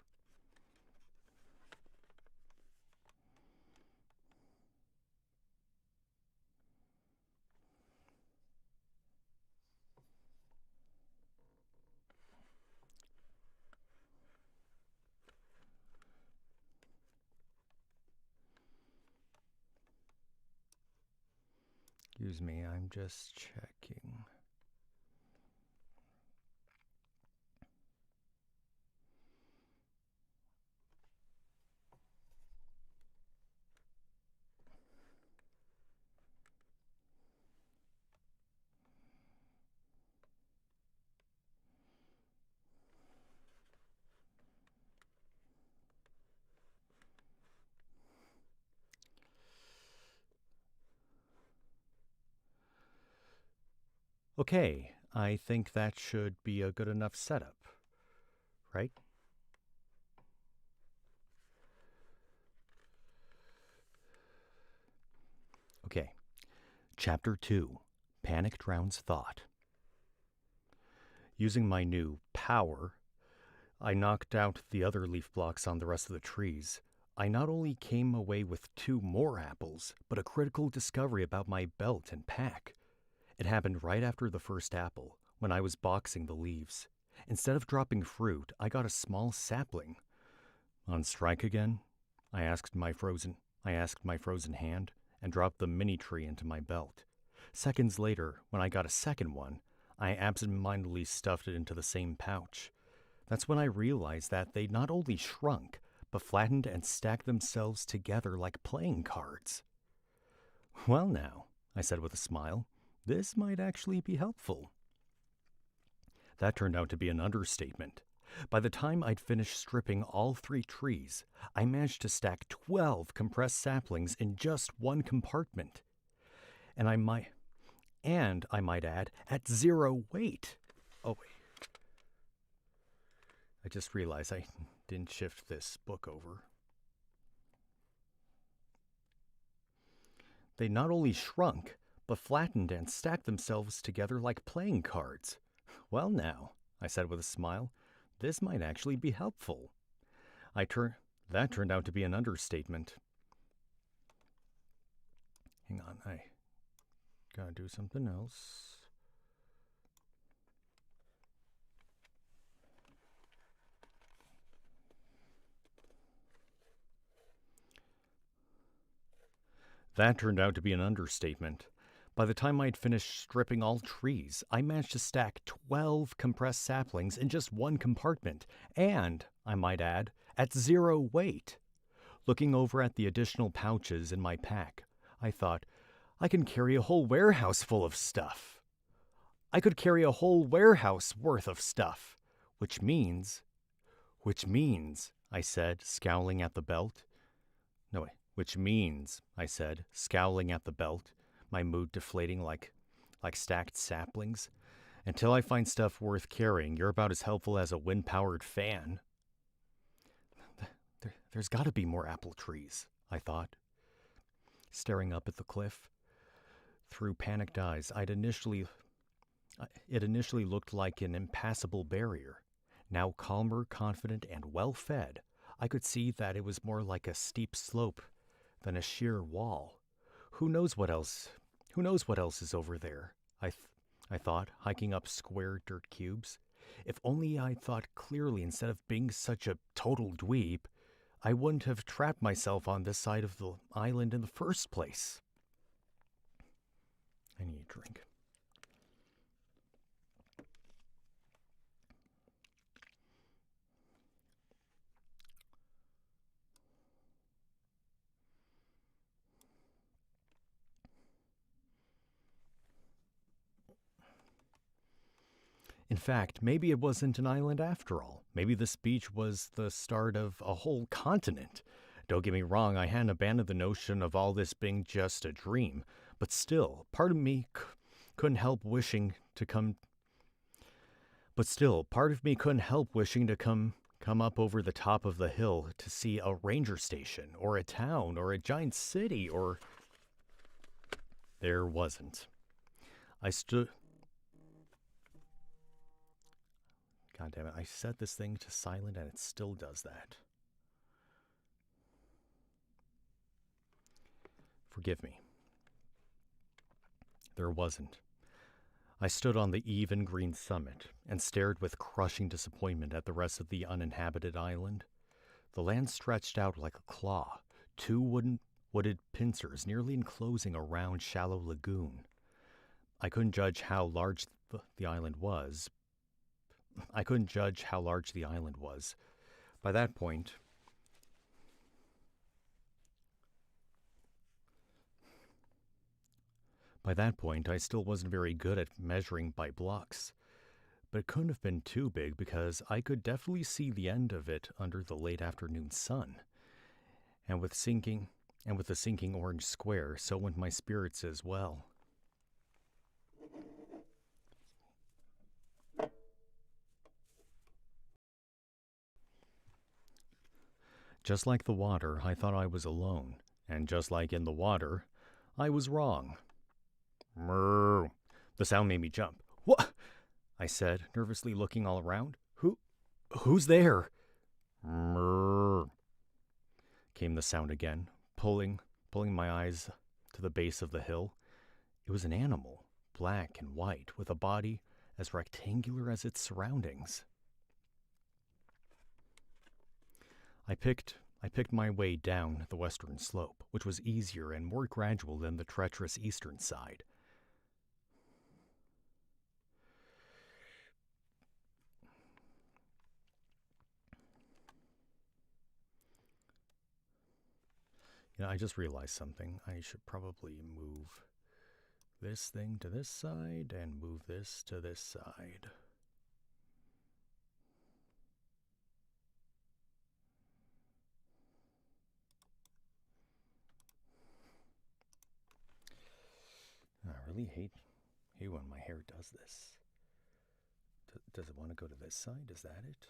Excuse me, I'm just checking. Okay, I think that should be a good enough setup, right? Okay, Chapter 2, Panic Drowns Thought. Using my new power, I knocked out the other leaf blocks on the rest of the trees. I not only came away with 2 more apples, but a critical discovery about my belt and pack. It happened right after the first apple, when I was boxing the leaves. Instead of dropping fruit, I got a small sapling. On strike again? I asked my frozen hand, and dropped the mini tree into my belt. Seconds later, when I got a second one, I absent-mindedly stuffed it into the same pouch. That's when I realized that they not only shrunk, but flattened and stacked themselves together like playing cards. Well now, I said with a smile, this might actually be helpful. That turned out to be an understatement. By the time I'd finished stripping all 3 trees, I managed to stack 12 compressed saplings in just one compartment. And I might add, at 0 weight. Oh, wait. I just realized I didn't shift this book over. They not only shrunk, but flattened and stacked themselves together like playing cards. Well now, I said with a smile, this might actually be helpful. That turned out to be an understatement. Hang on, I gotta do something else. That turned out to be an understatement. By the time I'd finished stripping all trees, I managed to stack 12 compressed saplings in just one compartment, and, I might add, at 0 weight. Looking over at the additional pouches in my pack, I thought, I can carry a whole warehouse full of stuff. I could carry a whole warehouse worth of stuff, which means, I said, scowling at the belt. No, wait. Which means, I said, scowling at the belt, my mood deflating like stacked saplings. Until I find stuff worth carrying, you're about as helpful as a wind-powered fan. There's got to be more apple trees, I thought, staring up at the cliff. Through panicked eyes, it initially looked like an impassable barrier. Now calmer, confident, and well-fed, I could see that it was more like a steep slope than a sheer wall. Who knows what else is over there? I thought, hiking up square dirt cubes. If only I'd thought clearly instead of being such a total dweeb, I wouldn't have trapped myself on this side of the island in the first place. I need a drink. In fact, maybe it wasn't an island after all. Maybe this beach was the start of a whole continent. Don't get me wrong, I hadn't abandoned the notion of all this being just a dream, but still, part of me couldn't help wishing to come up over the top of the hill to see a ranger station, or a town, or a giant city, or... There wasn't. God damn it, I set this thing to silent and it still does that. Forgive me. There wasn't. I stood on the even green summit and stared with crushing disappointment at the rest of the uninhabited island. The land stretched out like a claw, 2 wooded pincers nearly enclosing a round, shallow lagoon. I couldn't judge how large the island was. By that point, I still wasn't very good at measuring by blocks. But it couldn't have been too big because I could definitely see the end of it under the late afternoon sun. And with the sinking orange square, so went my spirits as well. Just like the water, I thought I was alone, and just like in the water, I was wrong. Mrrr. The sound made me jump. What? I said, nervously looking all around. Who's there? Mrrr. Came the sound again, pulling my eyes to the base of the hill. It was an animal, black and white, with a body as rectangular as its surroundings. I picked my way down the western slope, which was easier and more gradual than the treacherous eastern side. I just realized something. I should probably move this thing to this side and move this to this side. really hate when my hair does this. Does it want to go to this side? Is that it?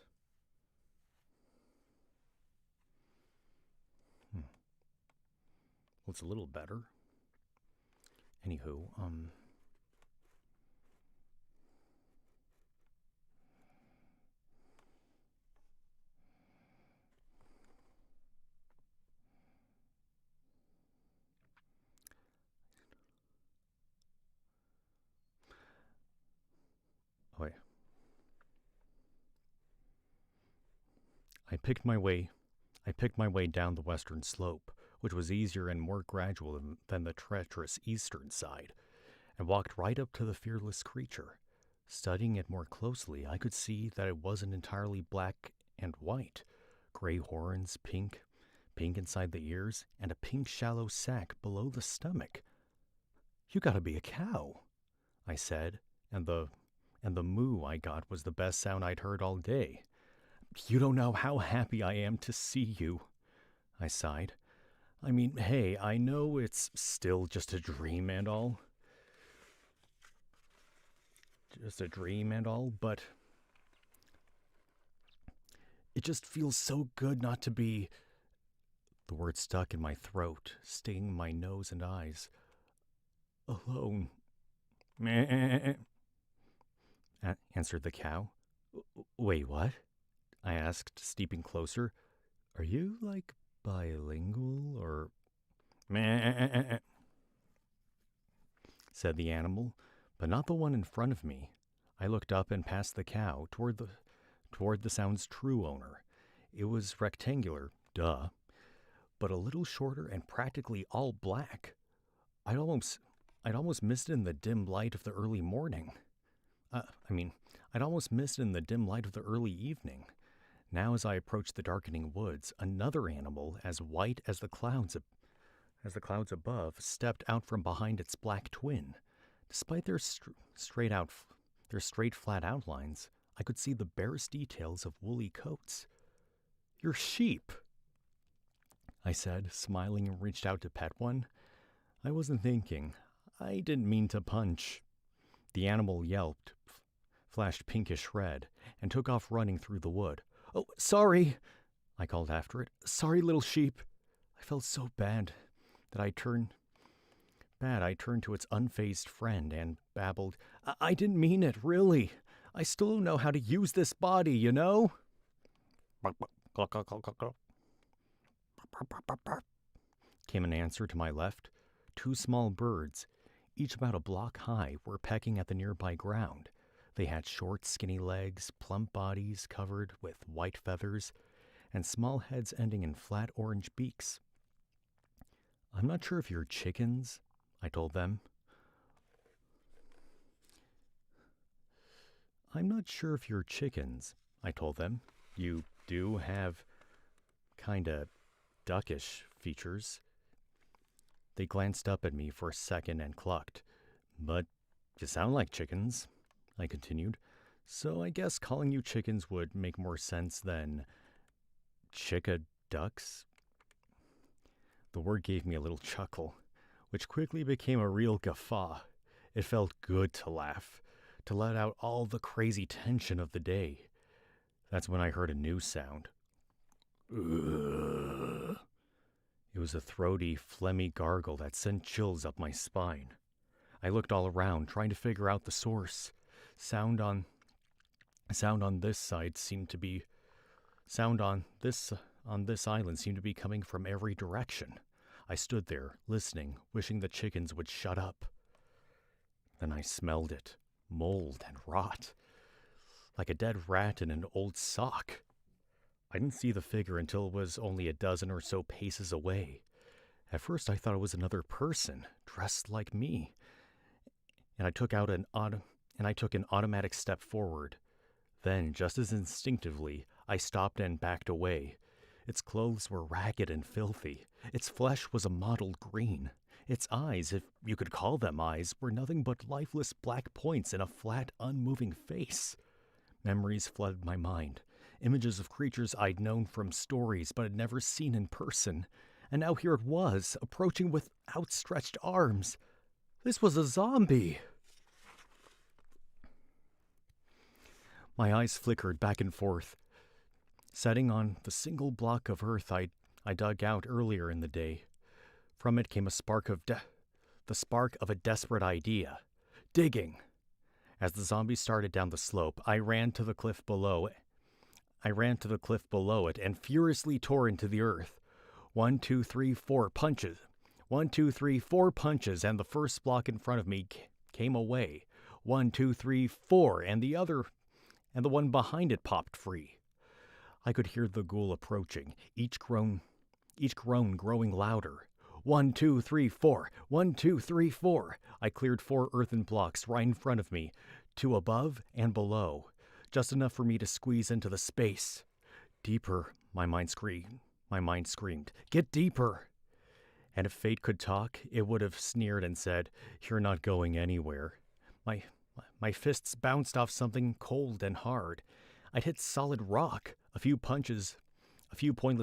Well, it's a little better. Anywho, wait. I picked my way down the western slope, which was easier and more gradual than the treacherous eastern side, and walked right up to the fearless creature. Studying it more closely, I could see that it wasn't entirely black and white. Gray horns, pink inside the ears, and a pink shallow sac below the stomach. "You gotta be a cow," I said, and the moo I got was the best sound I'd heard all day. "You don't know how happy I am to see you," I sighed. "I mean, hey, I know it's still just a dream and all. But it just feels so good not to be—" The word stuck in my throat, stinging my nose and eyes. "Alone." "Meh," answered the cow. "Wait, what?" I asked, steeping closer. "Are you, like, bilingual, or—" "Meh," said the animal, but not the one in front of me. I looked up and past the cow toward the sound's true owner. It was rectangular, duh, but a little shorter and practically all black. I'd almost missed it in the dim light of the early morning. I'd almost missed it in the dim light of the early evening. Now, as I approached the darkening woods, another animal, as white as the clouds above, stepped out from behind its black twin. Despite their straight, flat outlines, I could see the barest details of woolly coats. "You're sheep," I said, smiling, and reached out to pet one. I wasn't thinking. I didn't mean to punch. The animal yelped, flashed pinkish red, and took off running through the wood. "Oh, sorry," I called after it. "Sorry, little sheep." I felt so bad that I turned to its unfazed friend and babbled, I didn't mean it, really. I still don't know how to use this body, you know?" Came an answer to my left. Two small birds, each about a block high, were pecking at the nearby ground. They had short, skinny legs, plump bodies covered with white feathers, and small heads ending in flat orange beaks. "I'm not sure if you're chickens," I told them. "You do have kinda duckish features." They glanced up at me for a second and clucked. "But you sound like chickens," I continued. "So I guess calling you chickens would make more sense than chicka-ducks." The word gave me a little chuckle, which quickly became a real guffaw. It felt good to laugh, to let out all the crazy tension of the day. That's when I heard a new sound. Ugh. It was a throaty, phlegmy gargle that sent chills up my spine. I looked all around, trying to figure out the source. Sound on this island seemed to be coming from every direction. I stood there, listening, wishing the chickens would shut up. Then I smelled it, mold and rot, like a dead rat in an old sock. I didn't see the figure until it was only a dozen or so paces away. At first I thought it was another person, dressed like me, and I took an automatic step forward. Then, just as instinctively, I stopped and backed away. Its clothes were ragged and filthy. Its flesh was a mottled green. Its eyes, if you could call them eyes, were nothing but lifeless black points in a flat, unmoving face. Memories flooded my mind. Images of creatures I'd known from stories but had never seen in person. And now here it was, approaching with outstretched arms. This was a zombie! My eyes flickered back and forth, setting on the single block of earth I dug out earlier in the day. From it came a spark of the spark of a desperate idea. Digging! As the zombie started down the slope, I ran to the cliff below it and furiously tore into the earth. 1, 2, 3, 4 punches. 1, 2, 3, 4 punches, and the first block in front of me came away. 1, 2, 3, 4, and the one behind it popped free. I could hear the ghoul approaching, each groan growing louder. 1, 2, 3, 4. 1, 2, 3, 4. I cleared 4 earthen blocks right in front of me, 2 above and below, just enough for me to squeeze into the space. Deeper, my mind screamed. Get deeper! And if fate could talk, it would have sneered and said, "You're not going anywhere." My fists bounced off something cold and hard. I'd hit solid rock. A few pointless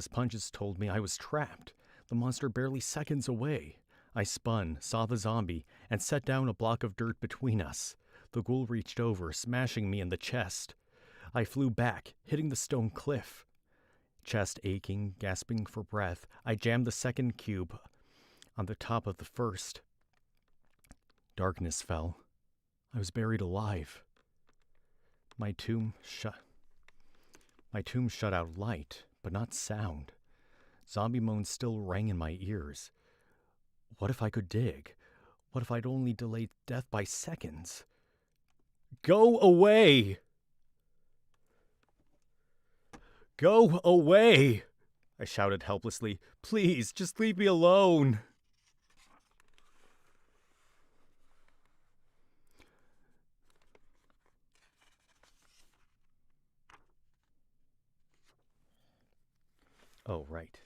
punches told me I was trapped. The monster barely seconds away. I spun, saw the zombie, and set down a block of dirt between us. The ghoul reached over, smashing me in the chest. I flew back, hitting the stone cliff. Chest aching, gasping for breath, I jammed the second cube on the top of the first. Darkness fell. I was buried alive. My tomb shut out light, but not sound. Zombie moans still rang in my ears. What if I could dig? What if I'd only delayed death by seconds? Go away! Go away! I shouted helplessly. Please, just leave me alone. Oh, right.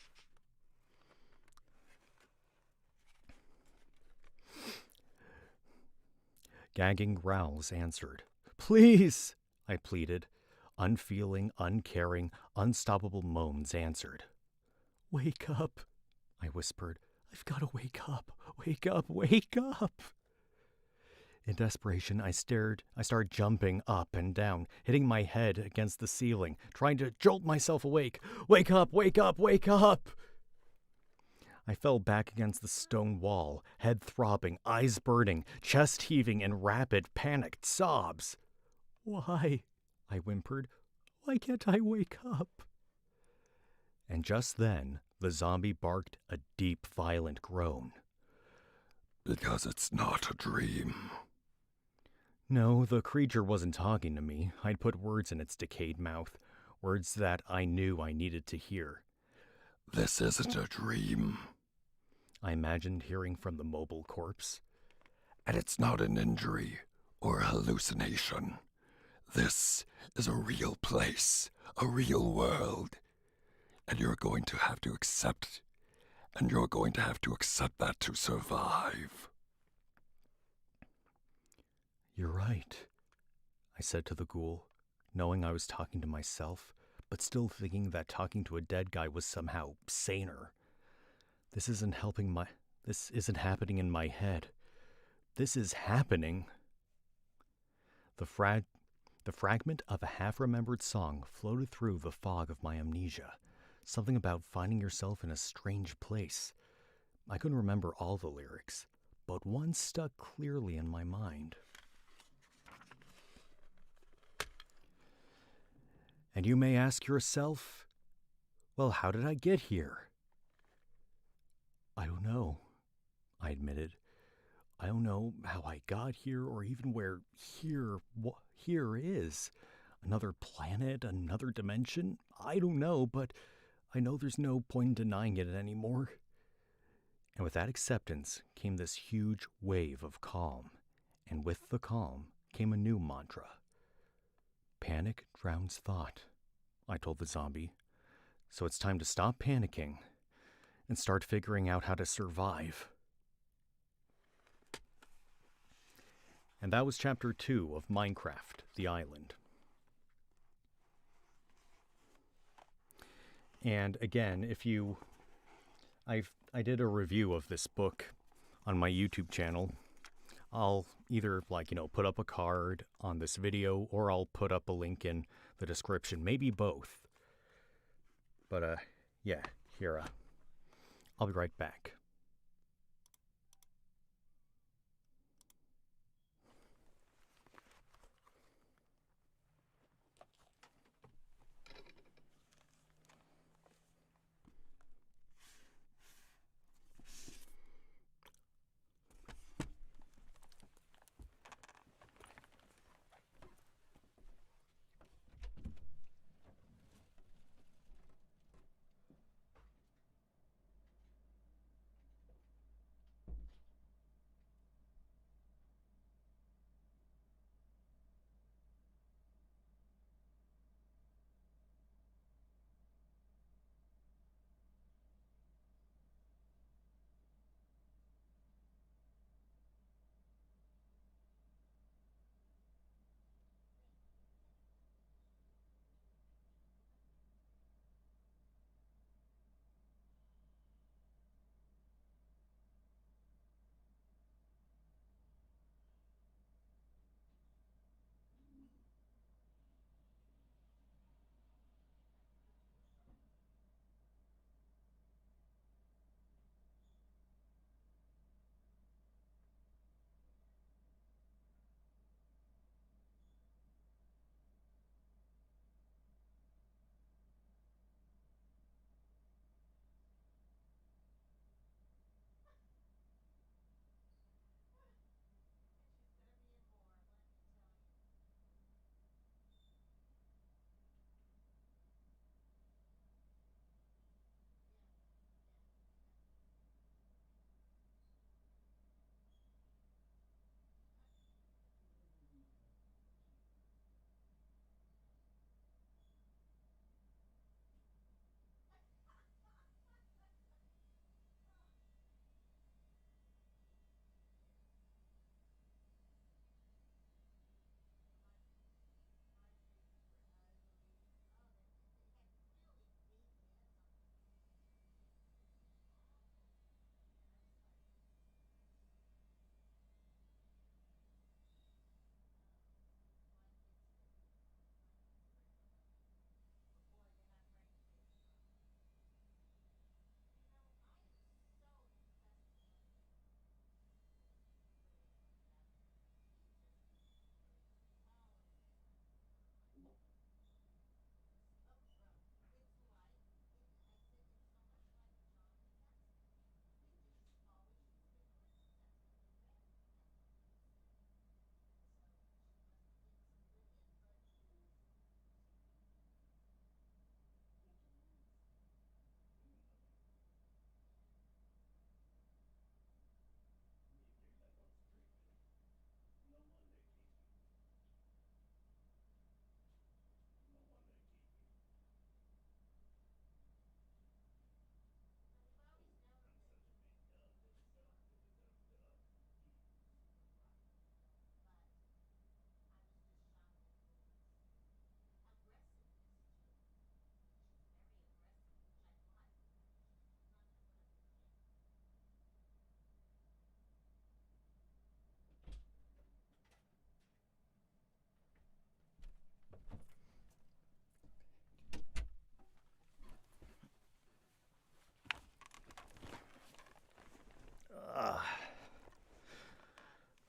Gagging growls answered. Please, I pleaded. Unfeeling, uncaring, unstoppable moans answered. Wake up, I whispered. I've got to wake up. Wake up, wake up. In desperation, I started jumping up and down, hitting my head against the ceiling, trying to jolt myself awake. Wake up, wake up, wake up! I fell back against the stone wall, head throbbing, eyes burning, chest heaving in rapid, panicked sobs. Why? I whimpered. Why can't I wake up? And just then, the zombie barked a deep, violent groan. Because it's not a dream. No, the creature wasn't talking to me. I'd put words in its decayed mouth, words that I knew I needed to hear. This isn't a dream, I imagined hearing from the mobile corpse. And it's not an injury or a hallucination. This is a real place, a real world. And you're going to have to accept that to survive. You're right, I said to the ghoul, knowing I was talking to myself, but still thinking that talking to a dead guy was somehow saner. This isn't happening in my head. This is happening. The fragment of a half-remembered song floated through the fog of my amnesia. Something about finding yourself in a strange place. I couldn't remember all the lyrics, but one stuck clearly in my mind. And you may ask yourself, well, how did I get here? I don't know, I admitted. I don't know how I got here or even where here is. Another planet, another dimension? I don't know, but I know there's no point in denying it anymore. And with that acceptance came this huge wave of calm. And with the calm came a new mantra. Panic drowns thought, I told the zombie. So it's time to stop panicking and start figuring out how to survive. And that was chapter 2 of Minecraft, The Island. And again, I did a review of this book on my YouTube channel. I'll either, like, put up a card on this video, or I'll put up a link in the description. Maybe both. But, yeah, here, I'll be right back.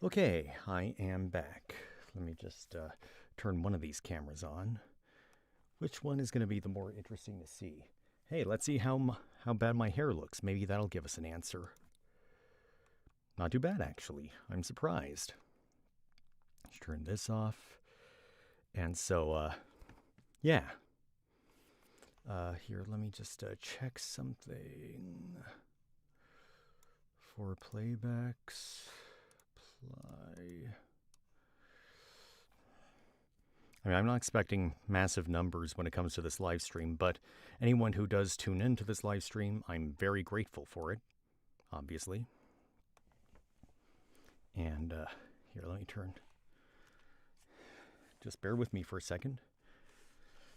Okay, I am back. Let me just turn one of these cameras on. Which one is going to be the more interesting to see? Hey, let's see how bad my hair looks. Maybe that'll give us an answer. Not too bad, actually. I'm surprised. Let's turn this off. And so, yeah. Here, let me just check something. For playbacks, play. I mean, I'm not expecting massive numbers when it comes to this live stream, but anyone who does tune into this live stream, I'm very grateful for it, obviously. And here, let me turn. Just bear with me for a second.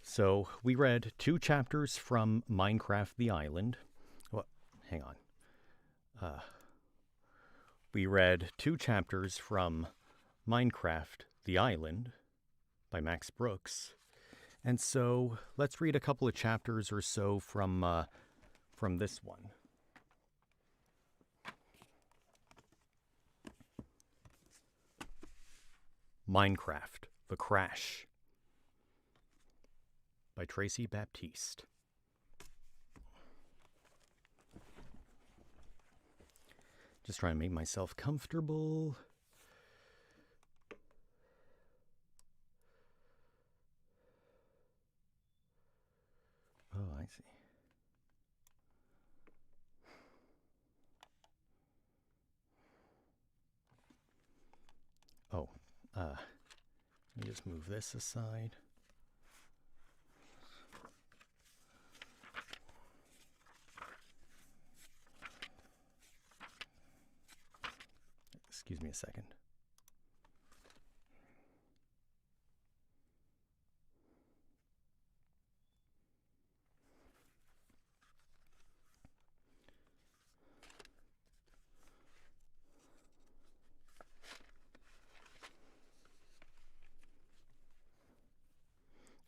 So we read 2 chapters from Minecraft the Island. Well, hang on. We read 2 chapters from Minecraft, The Island by Max Brooks. And so let's read a couple of chapters or so from this one. Minecraft, The Crash by Tracy Baptiste. Just trying to make myself comfortable. Oh, I see. Oh, let me just move this aside. Excuse me a second.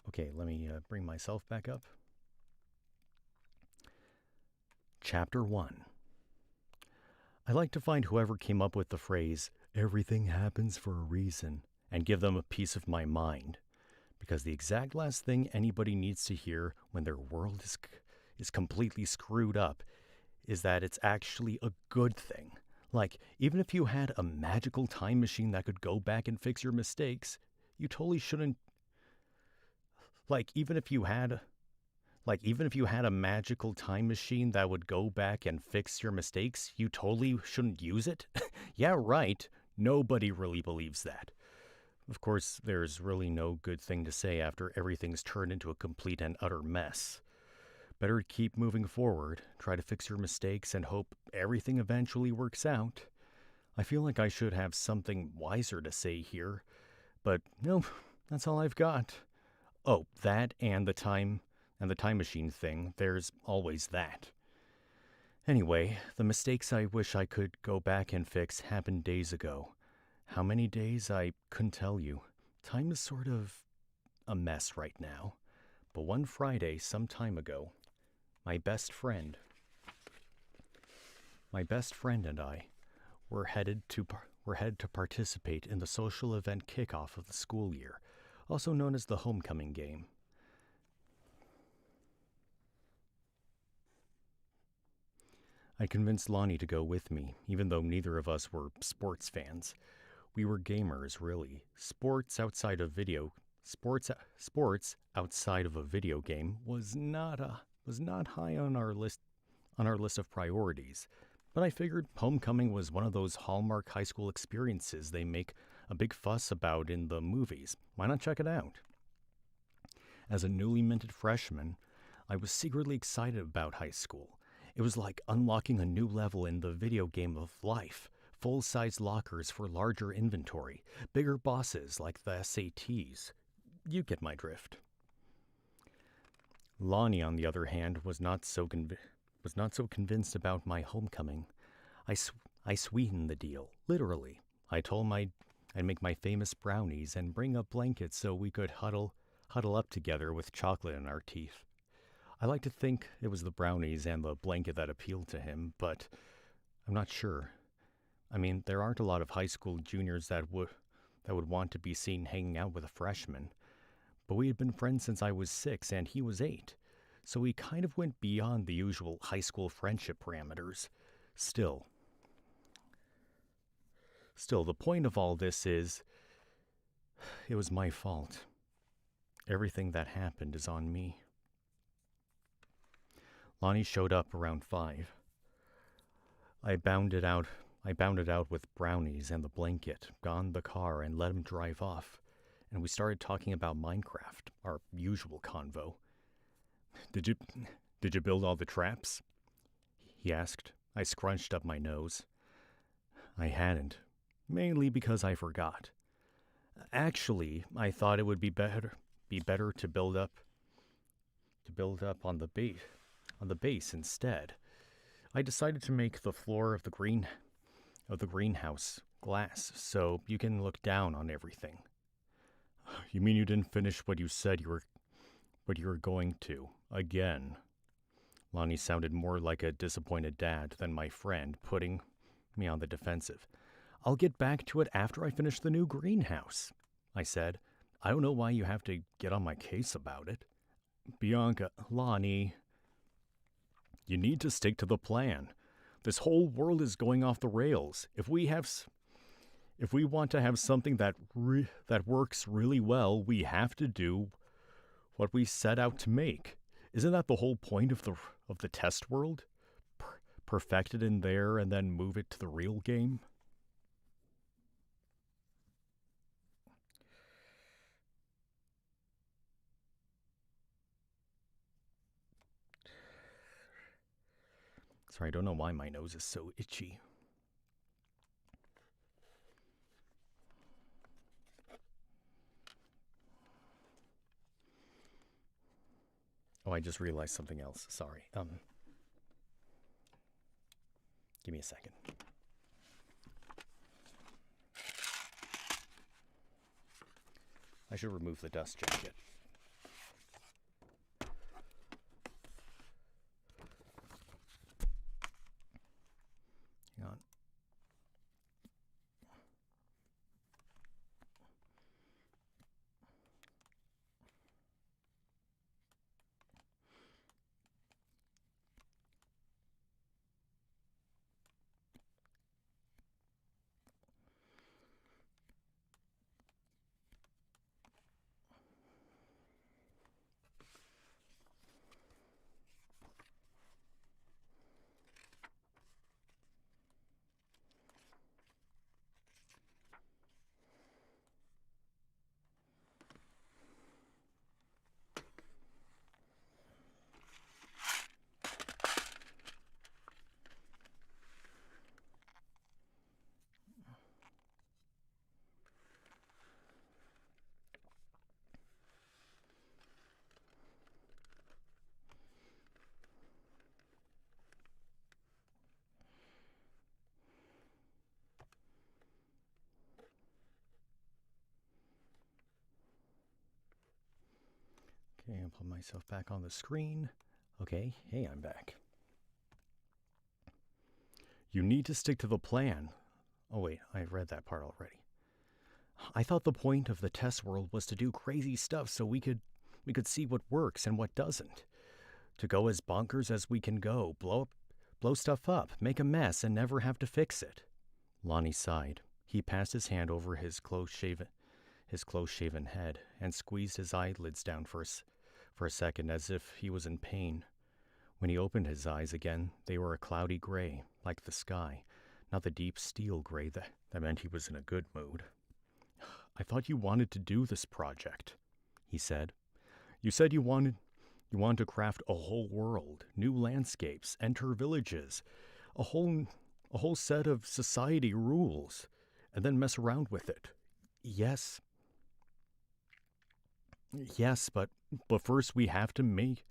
Okay, let me bring myself back up. Chapter 1. I like to find whoever came up with the phrase, "everything happens for a reason," and give them a piece of my mind. Because the exact last thing anybody needs to hear when their world is completely screwed up is that it's actually a good thing. Like, even if you had a magical time machine that could go back and fix your mistakes, you totally shouldn't. Even if you had a magical time machine that would go back and fix your mistakes, you totally shouldn't use it? Yeah, right. Nobody really believes that. Of course, there's really no good thing to say after everything's turned into a complete and utter mess. Better to keep moving forward, try to fix your mistakes, and hope everything eventually works out. I feel like I should have something wiser to say here, but no, that's all I've got. Oh, that and the time machine thing, there's always that. Anyway, the mistakes I wish I could go back and fix happened days ago. How many days, I couldn't tell you. Time is sort of a mess right now. But one Friday, some time ago, my best friend and I were headed to participate in the social event kickoff of the school year, also known as the homecoming game. I convinced Lonnie to go with me, even though neither of us were sports fans. We were gamers, really. Sports outside of a video game was not high on our list of priorities. But I figured homecoming was one of those hallmark high school experiences they make a big fuss about in the movies. Why not check it out? As a newly minted freshman, I was secretly excited about high school. It was like unlocking a new level in the video game of life. Full-size lockers for larger inventory, bigger bosses like the SATs. You get my drift. Lonnie, on the other hand, was not so convinced about my homecoming. I sweetened the deal, literally. I told him I'd make my famous brownies and bring up blankets so we could huddle up together with chocolate in our teeth. I like to think it was the brownies and the blanket that appealed to him, but I'm not sure. I mean, there aren't a lot of high school juniors that would want to be seen hanging out with a freshman. But we had been friends since I was 6 and he was 8, so we kind of went beyond the usual high school friendship parameters. Still, the point of all this is, it was my fault. Everything that happened is on me. Lonnie showed up around 5. I bounded out with brownies and the blanket, got in the car, and let him drive off. And we started talking about Minecraft, our usual convo. Did you build all the traps? He asked. I scrunched up my nose. I hadn't, mainly because I forgot. Actually, I thought it would be better to build up on the base instead. I decided to make the floor of the of the greenhouse glass so you can look down on everything. You mean you didn't finish what you said you were going to, again? Lonnie sounded more like a disappointed dad than my friend, putting me on the defensive. I'll get back to it after I finish the new greenhouse, I said. I don't know why you have to get on my case about it. Bianca, Lonnie, you need to stick to the plan. This whole world is going off the rails. If we want to have something that works really well, we have to do what we set out to make. Isn't that the whole point of the test world? Perfect it in there and then move it to the real game? Sorry, I don't know why my nose is so itchy. Oh, I just realized something else. Sorry. Give me a second. I should remove the dust jacket. Hang on. Okay, I'll put myself back on the screen. Okay, hey, I'm back. You need to stick to the plan. Oh wait, I read that part already. I thought the point of the test world was to do crazy stuff so we could see what works and what doesn't. To go as bonkers as we can go, blow stuff up, make a mess, and never have to fix it. Lonnie sighed. He passed his hand over his close-shaven head and squeezed his eyelids down for a second as if he was in pain. When he opened his eyes again, they were a cloudy gray, like the sky, not the deep steel gray that meant he was in a good mood. I thought you wanted to do this project, he said. You said you wanted to craft a whole world, new landscapes, enter villages, a whole set of society rules, and then mess around with it. Yes, but first we have to make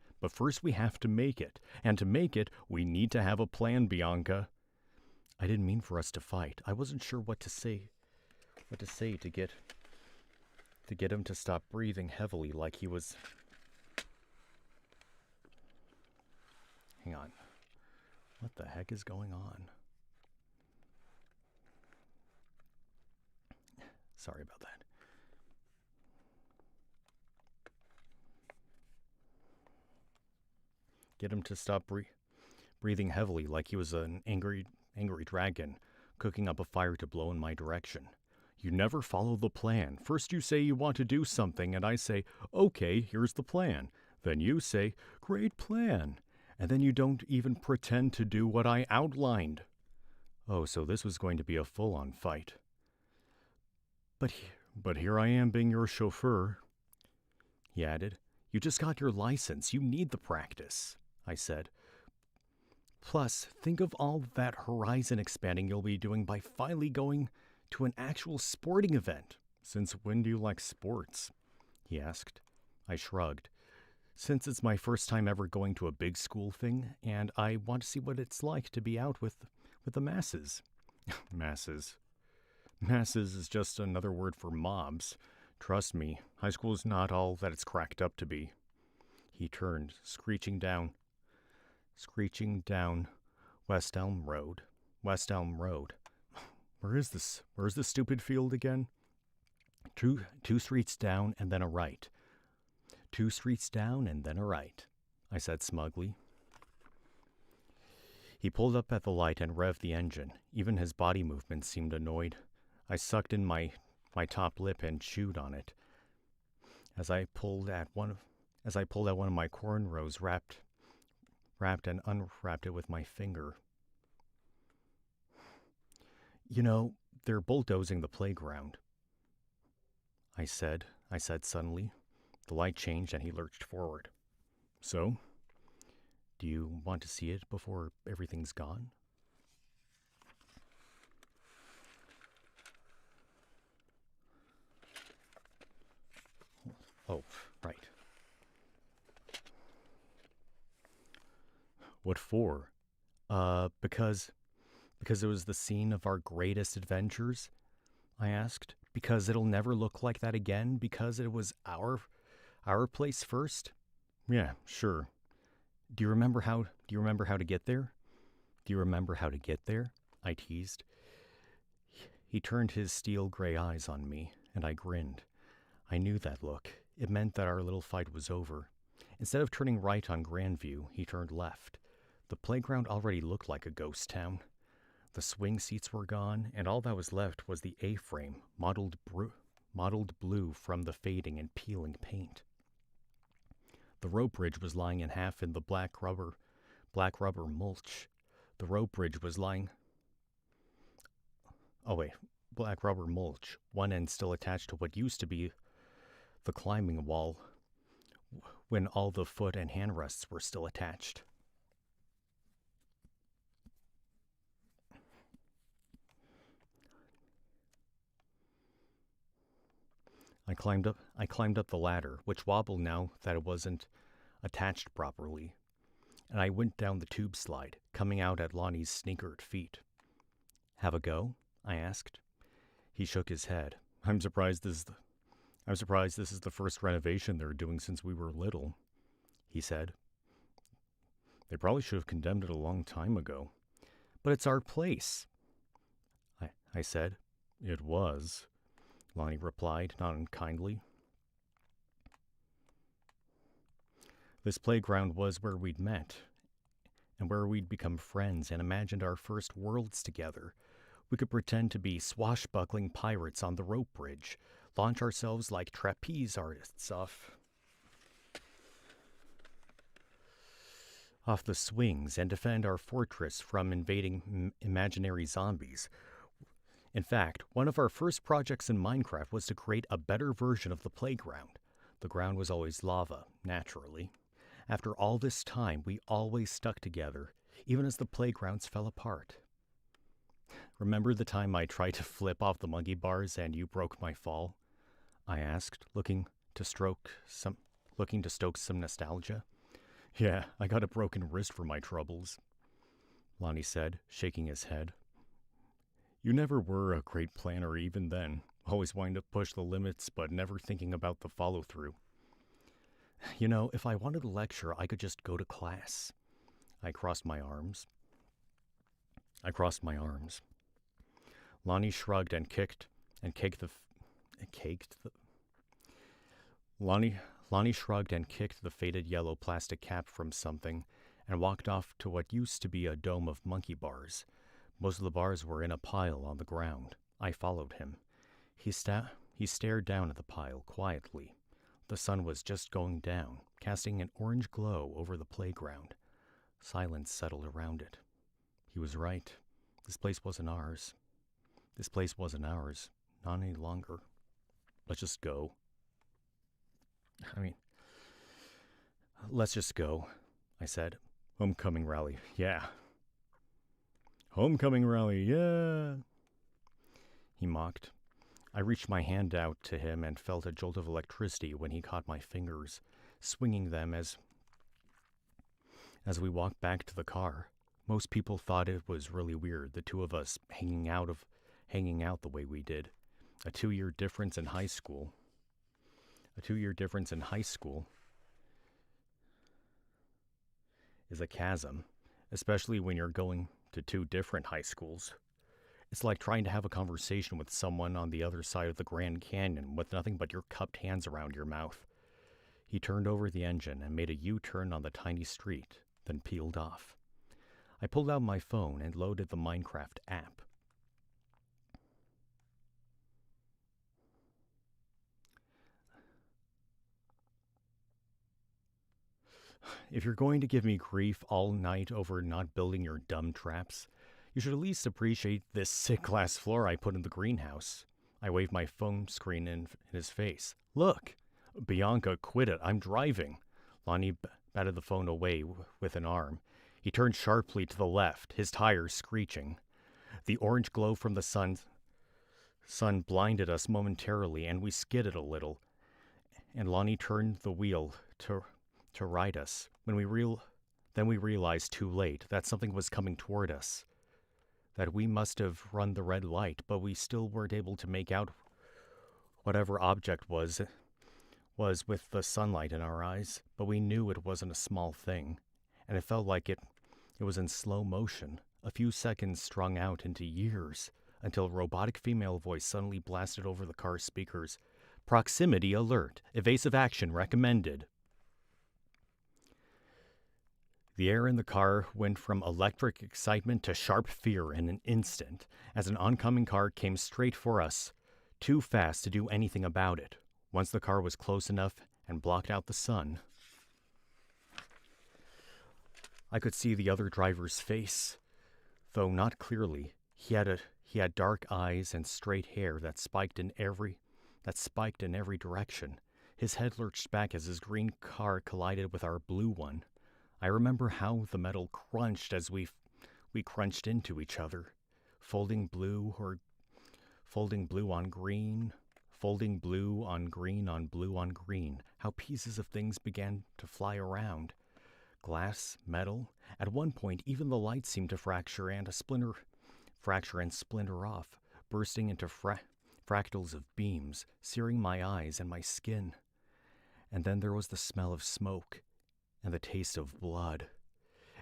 it. And to make it, we need to have a plan, Bianca. I didn't mean for us to fight. I wasn't sure what to say to get him to stop breathing heavily like he was. Hang on. What the heck is going on? Sorry about that. Get him to stop breathing heavily like he was an angry dragon cooking up a fire to blow in my direction. You never follow the plan. First you say you want to do something, and I say, okay, here's the plan. Then you say, great plan. And then you don't even pretend to do what I outlined. Oh, so this was going to be a full-on fight. But here I am being your chauffeur, he added. You just got your license. You need the practice, I said. Plus, think of all that horizon expanding you'll be doing by finally going to an actual sporting event. Since when do you like sports? He asked. I shrugged. Since it's my first time ever going to a big school thing, and I want to see what it's like to be out with the masses. Masses. Masses is just another word for mobs. Trust me, high school is not all that it's cracked up to be. He turned, screeching down West Elm Road. West Elm Road. Where is this? Where's the stupid field again? Two streets down and then a right. 2 streets down and then a right, I said smugly. He pulled up at the light and revved the engine. Even his body movements seemed annoyed. I sucked in my top lip and chewed on it. As I pulled out one of my cornrows, wrapped and unwrapped it with my finger. You know, they're bulldozing the playground, I said suddenly. The light changed and he lurched forward. So? Do you want to see it before everything's gone? Oh, right. What for? Because it was the scene of our greatest adventures? I asked. Because it'll never look like that again? Because it was our place first? Yeah, sure. Do you remember how to get there? Do you remember how to get there? I teased. He turned his steel gray eyes on me, and I grinned. I knew that look. It meant that our little fight was over. Instead of turning right on Grandview, he turned left. The playground already looked like a ghost town. The swing seats were gone, and all that was left was the A-frame, mottled blue from the fading and peeling paint. The rope bridge was lying in half in the black rubber mulch. The rope bridge was lying... black rubber mulch, one end still attached to what used to be the climbing wall, when all the foot and hand rests were still attached. I climbed up the ladder, which wobbled now that it wasn't attached properly, and I went down the tube slide, coming out at Lonnie's sneakered feet. Have a go? I asked. He shook his head. I'm surprised this is the first renovation they're doing since we were little, he said. They probably should have condemned it a long time ago. But it's our place, I said. It was, Lonnie replied, not unkindly. This playground was where we'd met, and where we'd become friends and imagined our first worlds together. We could pretend to be swashbuckling pirates on the rope bridge, launch ourselves like trapeze artists off the swings, and defend our fortress from invading imaginary zombies. In fact, one of our first projects in Minecraft was to create a better version of the playground. The ground was always lava, naturally. After all this time, we always stuck together, even as the playgrounds fell apart. Remember the time I tried to flip off the monkey bars and you broke my fall? I asked, looking to stoke some nostalgia. Yeah, I got a broken wrist for my troubles, Lonnie said, shaking his head. You never were a great planner even then, always wanting to push the limits but never thinking about the follow-through. You know, if I wanted to lecture, I could just go to class. I crossed my arms. Lonnie shrugged and Lonnie shrugged and kicked the faded yellow plastic cap from something and walked off to what used to be a dome of monkey bars. Most of the bars were in a pile on the ground. I followed him. He stared down at the pile quietly. The sun was just going down, casting an orange glow over the playground. Silence settled around it. He was right. This place wasn't ours. Not any longer. Let's just go. Let's just go, I said. Homecoming rally, yeah. Homecoming rally, yeah. He mocked. I reached my hand out to him and felt a jolt of electricity when he caught my fingers, swinging them as we walked back to the car. Most people thought it was really weird, the two of us hanging out the way we did. A 2-year difference in high school. A 2-year difference in high school is a chasm, especially when you're going to 2 different high schools. It's like trying to have a conversation with someone on the other side of the Grand Canyon with nothing but your cupped hands around your mouth. He turned over the engine and made a U-turn on the tiny street, then peeled off. I pulled out my phone and loaded the Minecraft app. If you're going to give me grief all night over not building your dumb traps, you should at least appreciate this sick glass floor I put in the greenhouse. I waved my phone screen in his face. Look! Bianca, quit it. I'm driving. Lonnie batted the phone away with an arm. He turned sharply to the left, his tires screeching. The orange glow from the sun blinded us momentarily, and we skidded a little. And Lonnie turned the wheel to right us. Then we realized too late that something was coming toward us. That we must have run the red light, but we still weren't able to make out whatever object was with the sunlight in our eyes. But we knew it wasn't a small thing, and it felt like it was in slow motion, a few seconds strung out into years, until a robotic female voice suddenly blasted over the car's speakers. Proximity alert. Evasive action recommended. The air in the car went from electric excitement to sharp fear in an instant, as an oncoming car came straight for us, too fast to do anything about it. Once the car was close enough and blocked out the sun, I could see the other driver's face, though not clearly. He had dark eyes and straight hair that spiked in every direction. His head lurched back as his green car collided with our blue one. I remember how the metal crunched as we crunched into each other, folding blue on green, folding blue on green on blue on green. How pieces of things began to fly around. Glass, metal. At one point, even the light seemed to fracture and splinter off, bursting into fractals of beams, searing my eyes and my skin. And then there was the smell of smoke, and the taste of blood,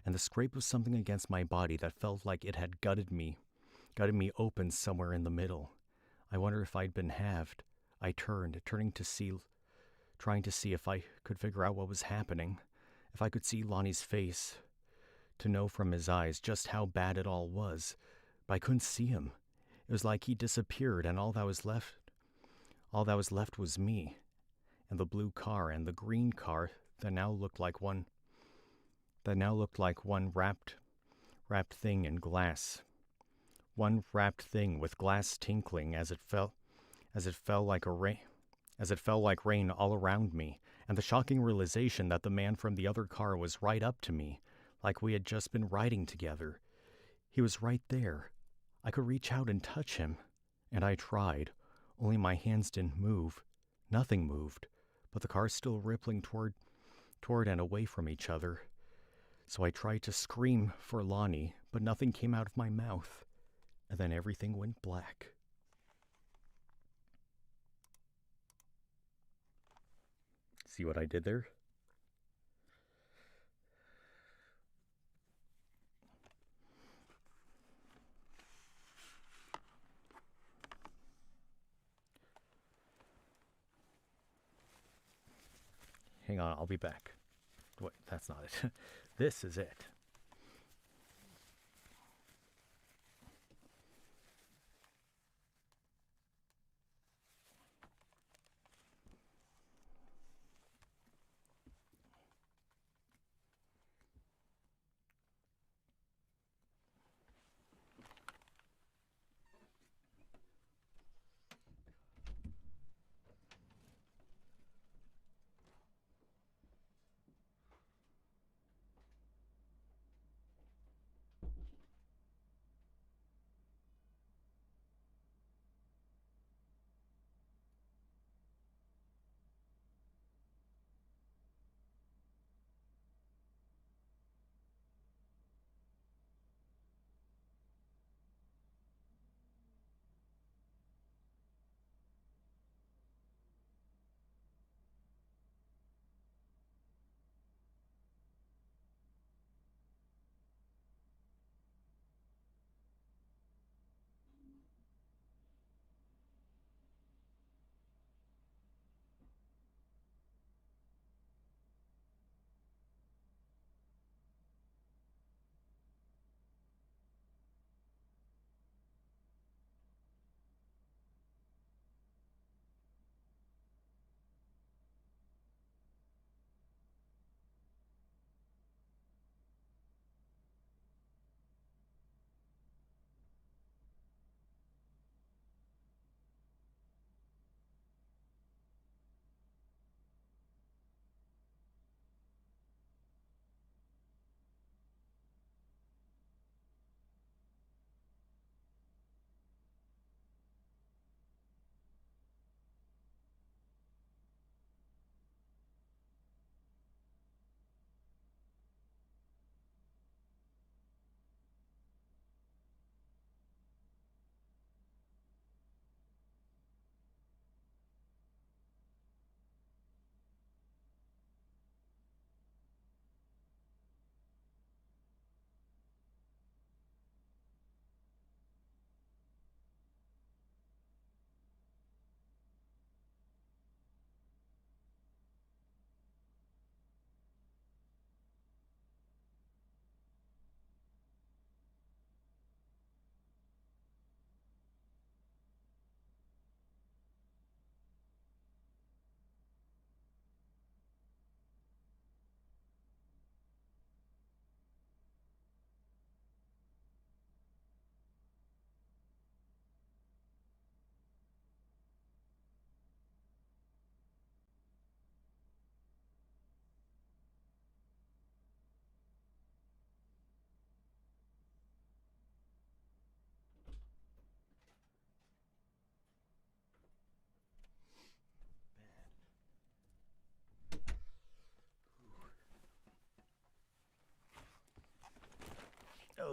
and the scrape of something against my body that felt like it had gutted me open somewhere in the middle. I wondered if I'd been halved. I turned, trying to see if I could figure out what was happening, if I could see Lonnie's face, to know from his eyes just how bad it all was. But I couldn't see him. It was like he disappeared, and all that was left was me, and the blue car and the green car that now looked like one wrapped thing in glass. One wrapped thing with glass tinkling as it fell like rain all around me, and the shocking realization that the man from the other car was right up to me, like we had just been riding together. He was right there. I could reach out and touch him, and I tried, only my hands didn't move. Nothing moved, but the cars still rippling toward and away from each other. So I tried to scream for Lonnie, but nothing came out of my mouth, and then everything went black. See what I did there? Hang on, I'll be back. Wait, that's not it. This is it.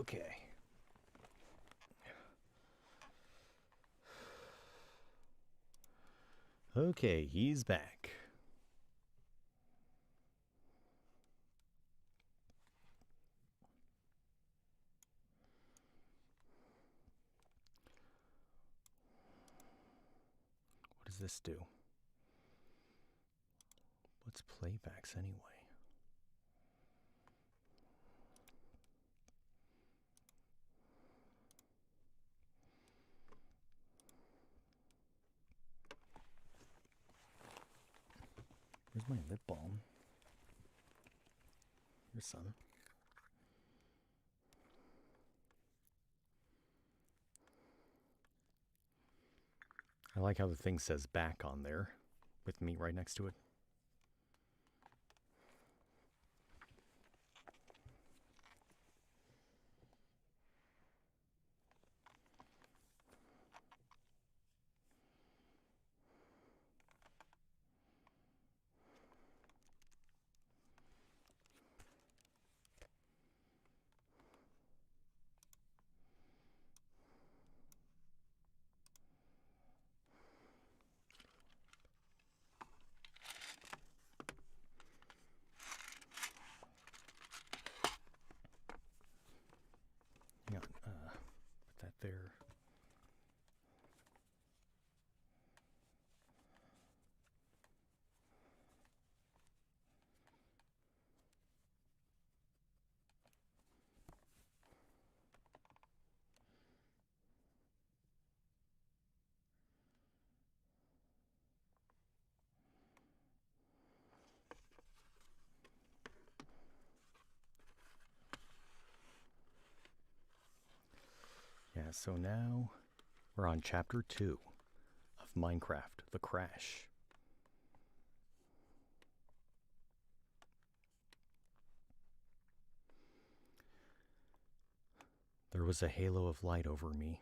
Okay. Okay, he's back. What does this do? What's playbacks anyway? Where's my lip balm? Here's some. I like how the thing says back on there with me right next to it. Hang on, put that there. Yeah, so now we're on chapter 2 of Minecraft, The Crash. There was a halo of light over me.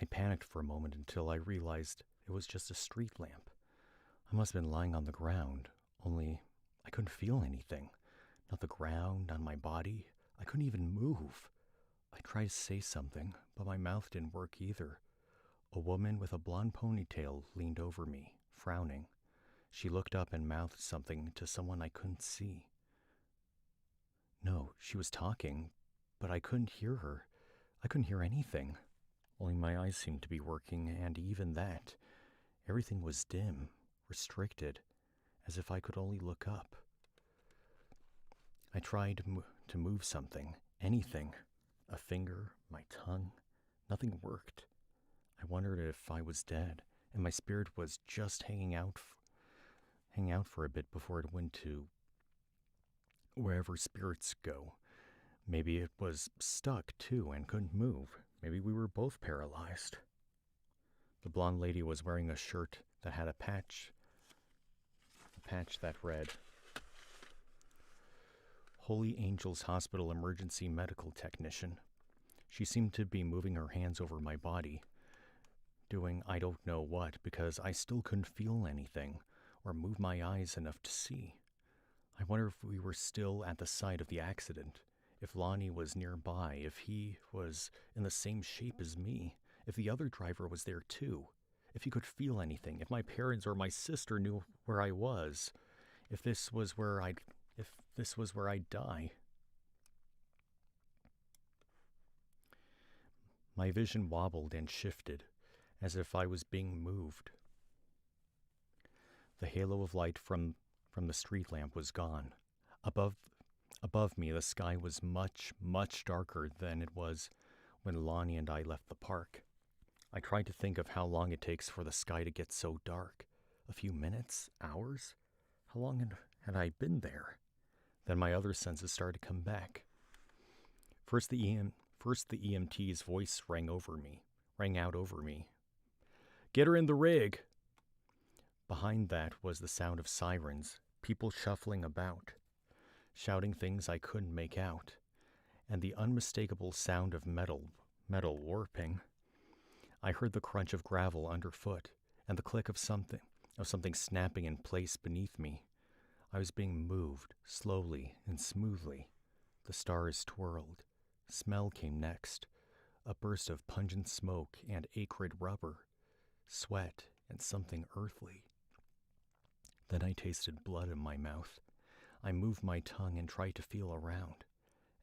I panicked for a moment until I realized it was just a street lamp. I must have been lying on the ground, only I couldn't feel anything. Not the ground, not my body. I couldn't even move. I tried to say something, but my mouth didn't work either. A woman with a blonde ponytail leaned over me, frowning. She looked up and mouthed something to someone I couldn't see. No, she was talking, but I couldn't hear her. I couldn't hear anything. Only my eyes seemed to be working, and even that. Everything was dim, restricted, as if I could only look up. I tried to move something, anything. A finger, my tongue. Nothing worked. I wondered if I was dead, and my spirit was just hanging out for a bit before it went to wherever spirits go. Maybe it was stuck, too, and couldn't move. Maybe we were both paralyzed. The blonde lady was wearing a shirt that had a patch that read, Holy Angels Hospital Emergency Medical Technician. She seemed to be moving her hands over my body, doing I don't know what, because I still couldn't feel anything or move my eyes enough to see. I wonder if we were still at the site of the accident, if Lonnie was nearby, if he was in the same shape as me, if the other driver was there too, if he could feel anything, if my parents or my sister knew where I was, if this was where I'd die. My vision wobbled and shifted, as if I was being moved. The halo of light from the street lamp was gone. Above me, the sky was much, much darker than it was when Lonnie and I left the park. I tried to think of how long it takes for the sky to get so dark. A few minutes? Hours? How long had I been there? Then my other senses started to come back. First the EMT's voice rang out over me. Get her in the rig! Behind that was the sound of sirens, people shuffling about, shouting things I couldn't make out, and the unmistakable sound of metal warping. I heard the crunch of gravel underfoot and the click of something snapping in place beneath me. I was being moved, slowly and smoothly. The stars twirled, Smell came next, a burst of pungent smoke and acrid rubber, sweat, and something earthly. Then I tasted blood in my mouth. I moved my tongue and tried to feel around.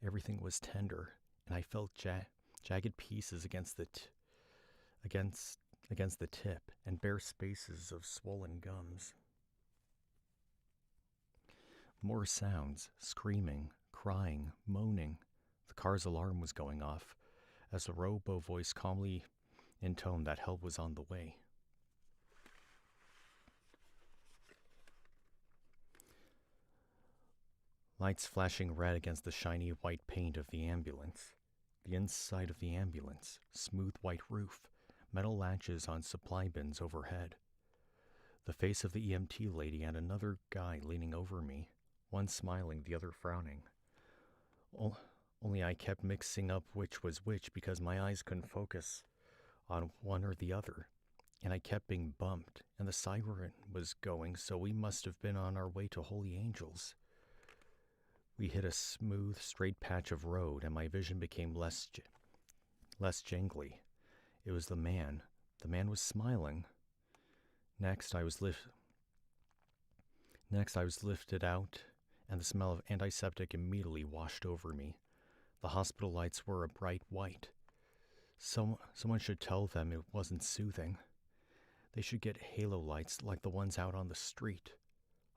Everything was tender, and I felt jagged pieces against the tip and bare spaces of swollen gums. More sounds, screaming, crying, moaning. The car's alarm was going off as the robo voice calmly intoned that help was on the way. Lights flashing red against the shiny white paint of the ambulance. The inside of the ambulance, smooth white roof, metal latches on supply bins overhead. The face of the EMT lady and another guy leaning over me, one smiling, the other frowning. Only I kept mixing up which was which because my eyes couldn't focus on one or the other, and I kept being bumped, and the siren was going, so we must have been on our way to Holy Angels. We hit a smooth, straight patch of road, and my vision became less jangly. It was the man. The man was smiling. Next, I was lifted out, and the smell of antiseptic immediately washed over me. The hospital lights were a bright white. Someone should tell them it wasn't soothing. They should get halo lights like the ones out on the street.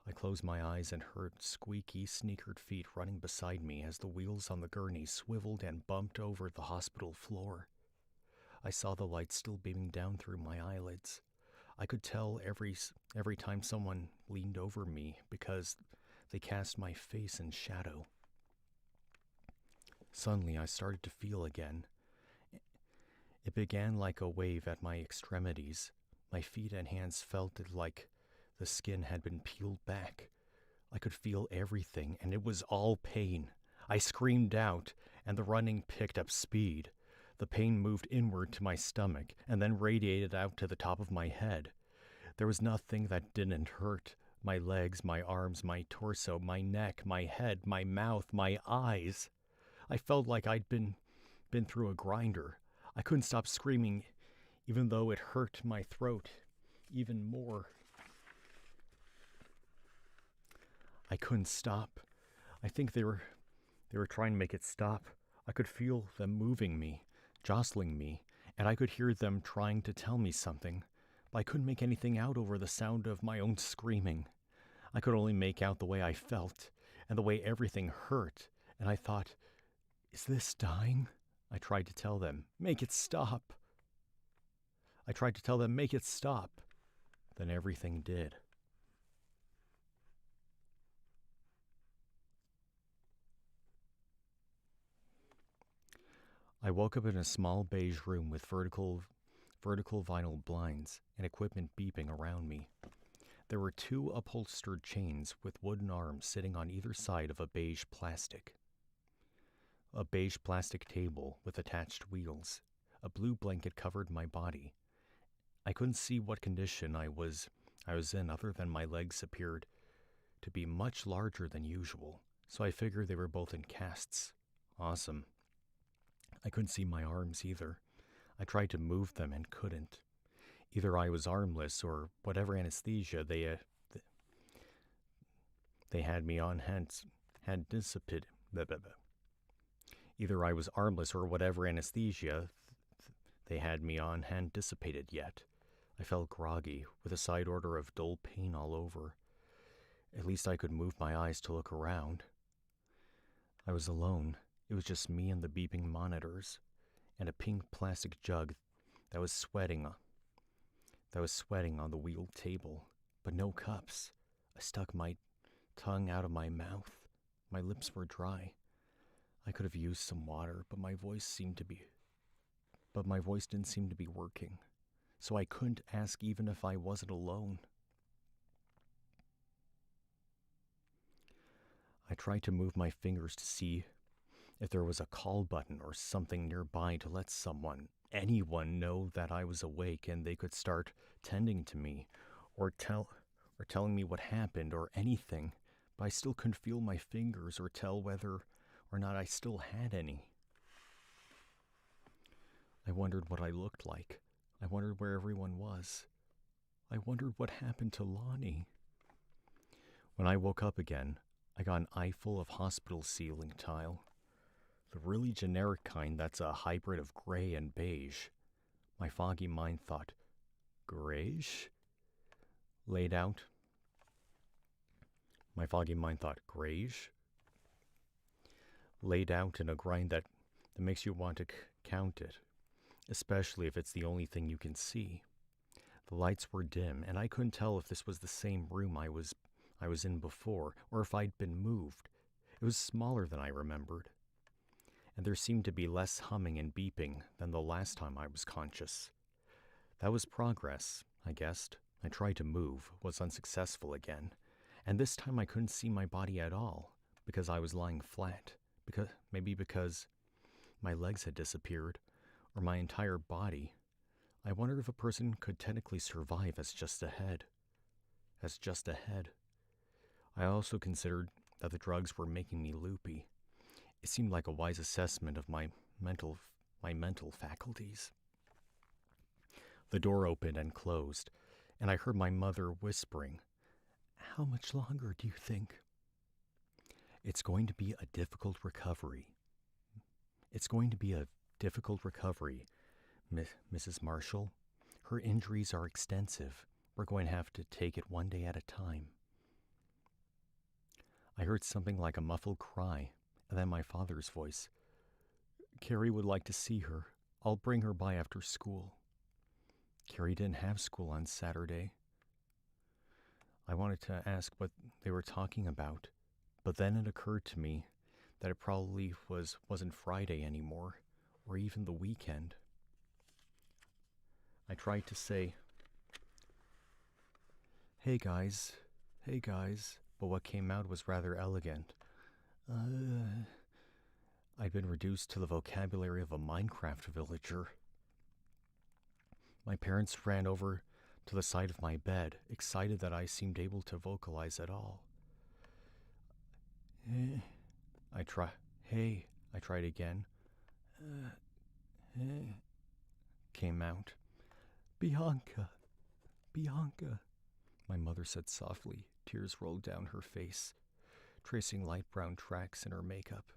I closed my eyes and heard squeaky, sneakered feet running beside me as the wheels on the gurney swiveled and bumped over the hospital floor. I saw the light still beaming down through my eyelids. I could tell every time someone leaned over me because they cast my face in shadow. Suddenly, I started to feel again. It began like a wave at my extremities. My feet and hands felt like the skin had been peeled back. I could feel everything, and it was all pain. I screamed out, and the running picked up speed. The pain moved inward to my stomach, and then radiated out to the top of my head. There was nothing that didn't hurt. My legs, my arms, my torso, my neck, my head, my mouth, my eyes. I felt like I'd been through a grinder. I couldn't stop screaming, even though it hurt my throat even more. I couldn't stop. I think they were trying to make it stop. I could feel them moving me, jostling me, and I could hear them trying to tell me something, but I couldn't make anything out over the sound of my own screaming. I could only make out the way I felt, and the way everything hurt, and I thought, is this dying? I tried to tell them, make it stop. I tried to tell them, make it stop. Then everything did. I woke up in a small beige room with vertical vinyl blinds and equipment beeping around me. There were 2 upholstered chains with wooden arms sitting on either side of a beige plastic table with attached wheels. A blue blanket covered my body. I couldn't see what condition I was in other than my legs appeared to be much larger than usual, so I figured they were both in casts. Awesome. I couldn't see my arms either. I tried to move them and couldn't. Either I was armless or whatever anesthesia they had me on had dissipated. Either I was armless or whatever anesthesia they had me on hadn't dissipated yet. I felt groggy, with a side order of dull pain all over. At least I could move my eyes to look around. I was alone. It was just me and the beeping monitors, and a pink plastic jug that was sweating on the wheeled table, but no cups. I stuck my tongue out of my mouth. My lips were dry. I could have used some water, but my voice didn't seem to be working, so I couldn't ask even if I wasn't alone. I tried to move my fingers to see if there was a call button or something nearby to let anyone know that I was awake and they could start tending to me or telling me what happened or anything, but I still couldn't feel my fingers or tell whether or not I still had any. I wondered what I looked like. I wondered where everyone was. I wondered what happened to Lonnie. When I woke up again, I got an eyeful of hospital ceiling tile. The really generic kind that's a hybrid of gray and beige. My foggy mind thought, grayish? Laid out. My foggy mind thought, grayish? Laid out in a grind that makes you want to count it, especially if it's the only thing you can see. The lights were dim, and I couldn't tell if this was the same room I was in before, or if I'd been moved. It was smaller than I remembered, and there seemed to be less humming and beeping than the last time I was conscious. That was progress, I guessed. I tried to move, was unsuccessful again, and this time I couldn't see my body at all, because I was lying flat, because my legs had disappeared, or my entire body. I wondered if a person could technically survive as just a head. I also considered that the drugs were making me loopy. It seemed like a wise assessment of my mental faculties. The door opened and closed, and I heard my mother whispering, "How much longer do you think?" It's going to be a difficult recovery. Mrs. Marshall. Her injuries are extensive. We're going to have to take it one day at a time. I heard something like a muffled cry, and then my father's voice. "Carrie would like to see her. I'll bring her by after school." Carrie didn't have school on Saturday. I wanted to ask what they were talking about, but then it occurred to me that it probably wasn't Friday anymore, or even the weekend. I tried to say, hey guys, but what came out was rather elegant. I'd been reduced to the vocabulary of a Minecraft villager. My parents ran over to the side of my bed, excited that I seemed able to vocalize at all. I tried again. Came out. Bianca, my mother said softly. Tears rolled down her face, tracing light brown tracks in her makeup.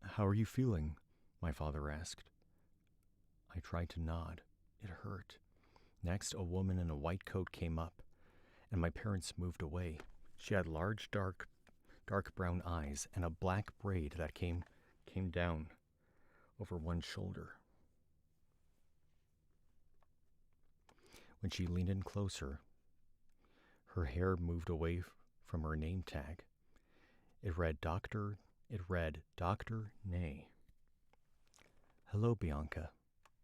How are you feeling? My father asked. I tried to nod. It hurt. Next, a woman in a white coat came up, and my parents moved away. She had large, dark brown eyes and a black braid that came down over one shoulder. When she leaned in closer, her hair moved away from her name tag. It read Dr. Nay. "Hello, Bianca,"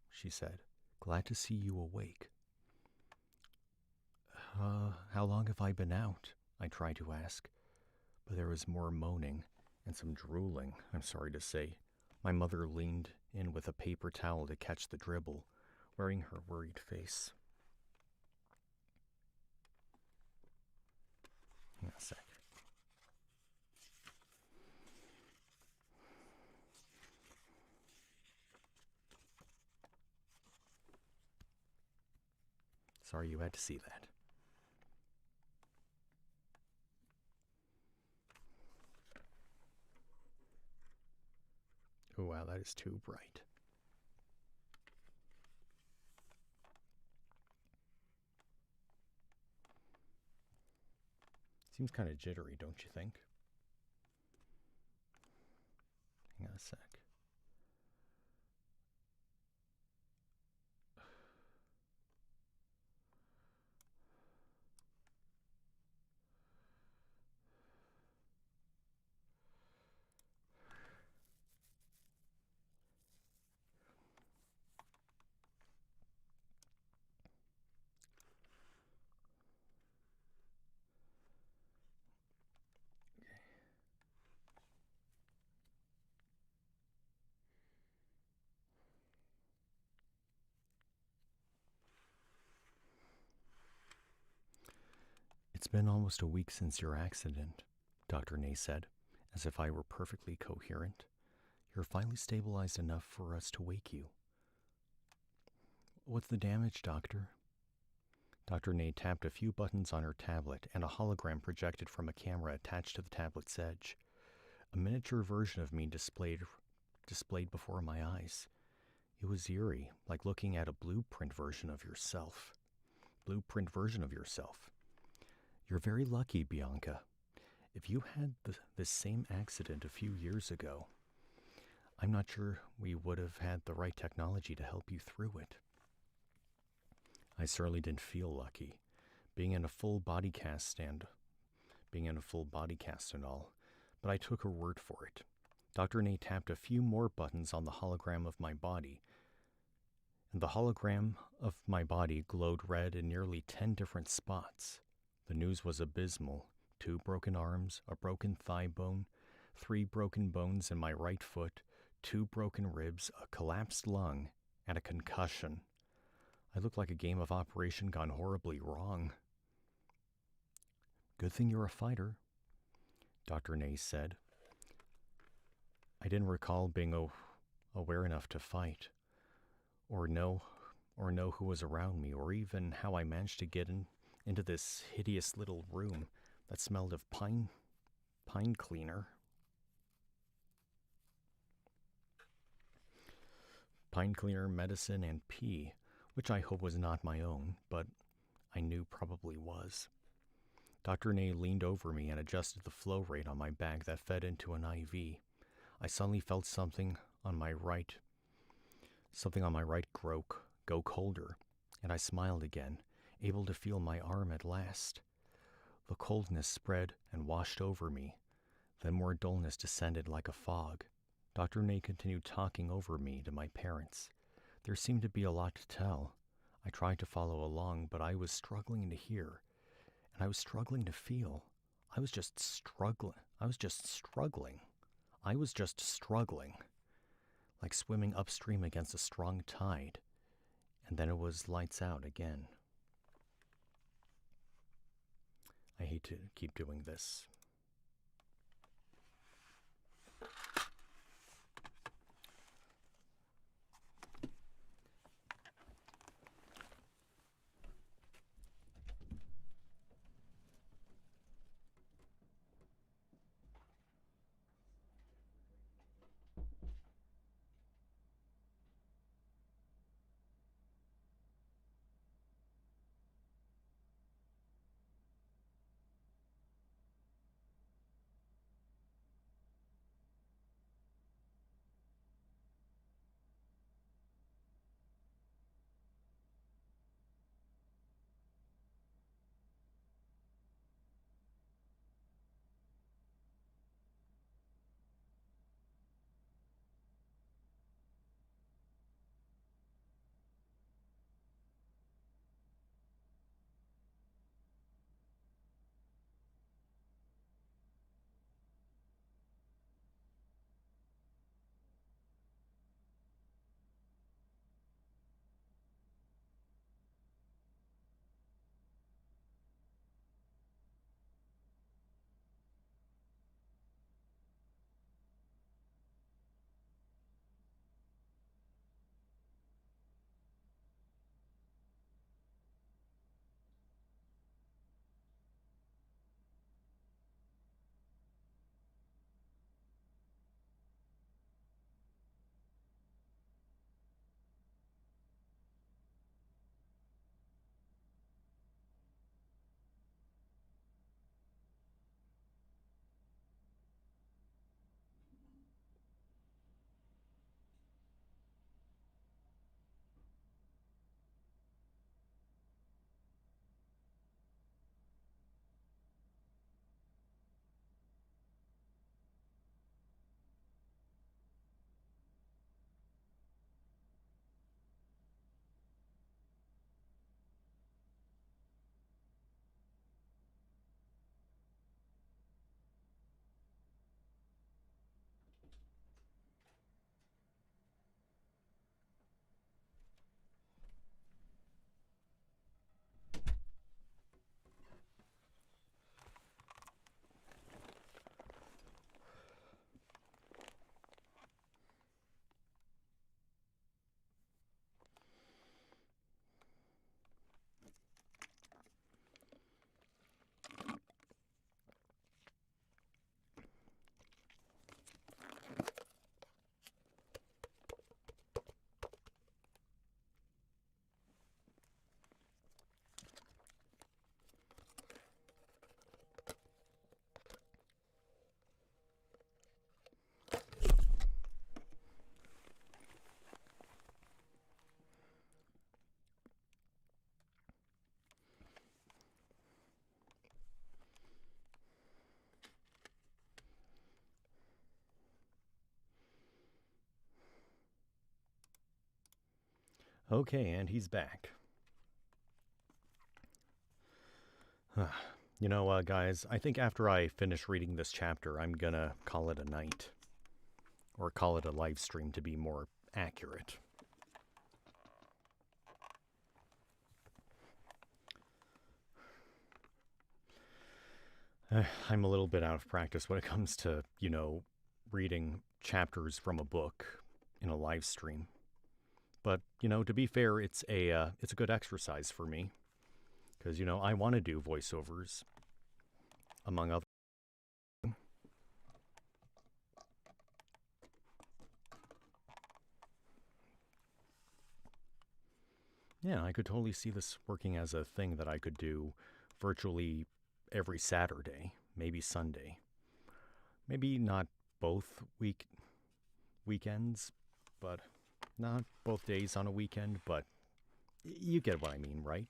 she said. "Glad to see you awake." How long have I been out?" I tried to ask, but there was more moaning and some drooling, I'm sorry to say. My mother leaned in with a paper towel to catch the dribble, wearing her worried face. Hang on a sec. Sorry you had to see that. Oh wow, that is too bright. Seems kind of jittery, don't you think? Hang on a sec. It's been almost a week since your accident, Dr. Nay said, as if I were perfectly coherent. You're finally stabilized enough for us to wake you. What's the damage, Doctor? Dr. Nate tapped a few buttons on her tablet, and a hologram projected from a camera attached to the tablet's edge. A miniature version of me displayed before my eyes. It was eerie, like looking at a blueprint version of yourself. You're very lucky, Bianca. If you had this same accident a few years ago, I'm not sure we would have had the right technology to help you through it. I certainly didn't feel lucky, being in a full body cast and all, but I took her word for it. Dr. Nate tapped a few more buttons on the hologram of my body, and the hologram of my body glowed red in nearly 10 different spots. The news was abysmal. 2 broken arms, a broken thigh bone, 3 broken bones in my right foot, 2 broken ribs, a collapsed lung, and a concussion. I looked like a game of Operation gone horribly wrong. Good thing you're a fighter, Dr. Nate said. I didn't recall being aware enough to fight, or know who was around me, or even how I managed to get into this hideous little room that smelled of pine cleaner. Pine cleaner, medicine, and pee, which I hope was not my own, but I knew probably was. Dr. Nate leaned over me and adjusted the flow rate on my back that fed into an IV. I suddenly felt something on my right go colder, and I smiled again, able to feel my arm at last. The coldness spread and washed over me. Then more dullness descended like a fog. Dr. Nate continued talking over me to my parents. There seemed to be a lot to tell. I tried to follow along, but I was struggling to hear, and I was struggling to feel. I was just struggling, like swimming upstream against a strong tide. And then it was lights out again. I hate to keep doing this. Okay, and he's back. Guys, I think after I finish reading this chapter, I'm gonna call it a night. Or call it a live stream to be more accurate. I'm a little bit out of practice when it comes to, reading chapters from a book in a live stream. But, to be fair, it's a good exercise for me. Because, I want to do voiceovers, among other. Yeah, I could totally see this working as a thing that I could do virtually every Saturday, maybe Sunday. Maybe not both weekends, but not both days on a weekend, but you get what I mean, right?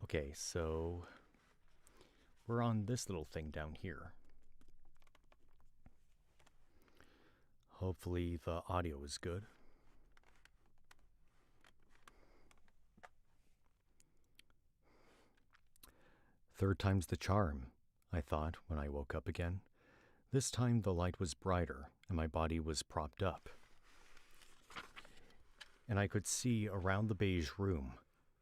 Okay, so we're on this little thing down here. Hopefully the audio is good. Third time's the charm, I thought when I woke up again. This time the light was brighter and my body was propped up. And I could see around the beige room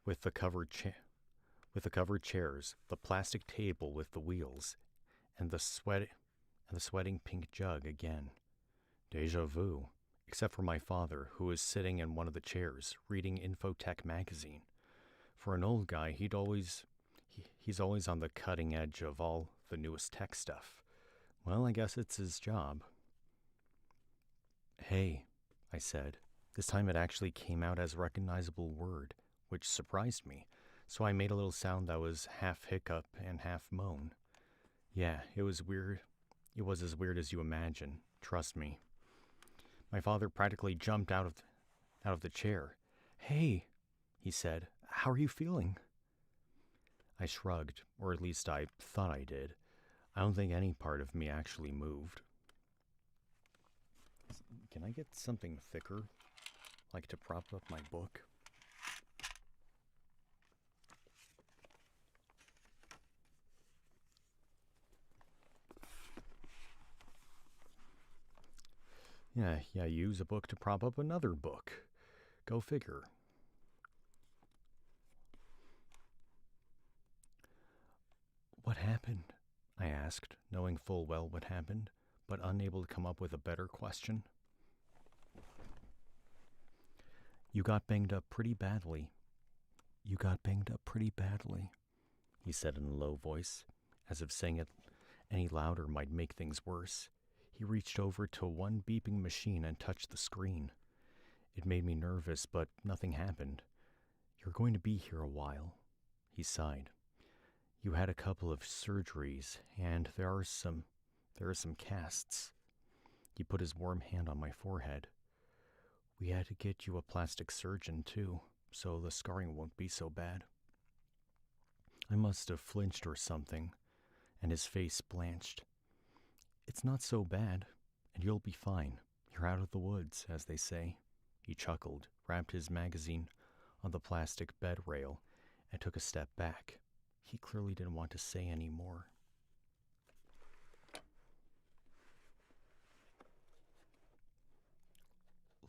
with the covered chairs, the plastic table with the wheels, and the sweating pink jug again. Deja vu, except for my father, who was sitting in one of the chairs reading Infotech magazine. For an old guy, he's always on the cutting edge of all the newest tech stuff. Well, I guess it's his job. Hey, I said. This time it actually came out as a recognizable word, which surprised me, so I made a little sound that was half hiccup and half moan. Yeah, it was weird. It was as weird as you imagine, trust me. My father practically jumped out of the chair. Hey, he said, how are you feeling? I shrugged, or at least I thought I did. I don't think any part of me actually moved. Can I get something thicker, like to prop up my book? Yeah, use a book to prop up another book. Go figure. What happened? I asked, knowing full well what happened, but unable to come up with a better question. You got banged up pretty badly. You got banged up pretty badly, he said in a low voice, as if saying it any louder might make things worse. He reached over to one beeping machine and touched the screen. It made me nervous, but nothing happened. You're going to be here a while, he sighed. You had a couple of surgeries, and there are some casts. He put his warm hand on my forehead. We had to get you a plastic surgeon, too, so the scarring won't be so bad. I must have flinched or something, and his face blanched. It's not so bad, and you'll be fine. You're out of the woods, as they say. He chuckled, wrapped his magazine on the plastic bed rail, and took a step back. He clearly didn't want to say any more.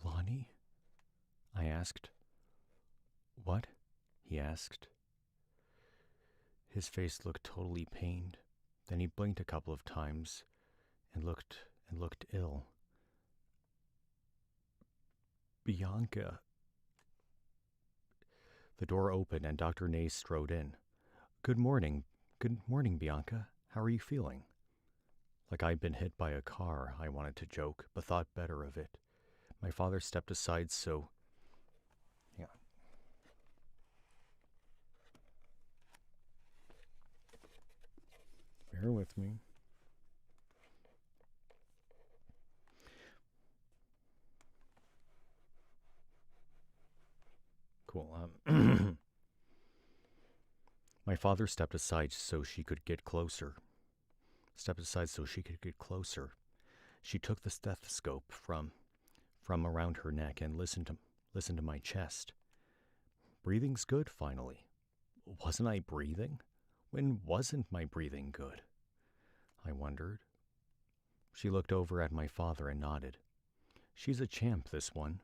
Lonnie? I asked. What? He asked. His face looked totally pained. Then he blinked a couple of times and looked ill. Bianca. The door opened and Dr. Ney strode in. Good morning, Bianca. How are you feeling? Like I'd been hit by a car, I wanted to joke, but thought better of it. My father stepped aside so... Hang on. Bear with me. Cool. My father stepped aside so she could get closer. She took the stethoscope from around her neck and listened to my chest. Breathing's good, finally. Wasn't I breathing? When wasn't my breathing good? I wondered. She looked over at my father and nodded. She's a champ, this one.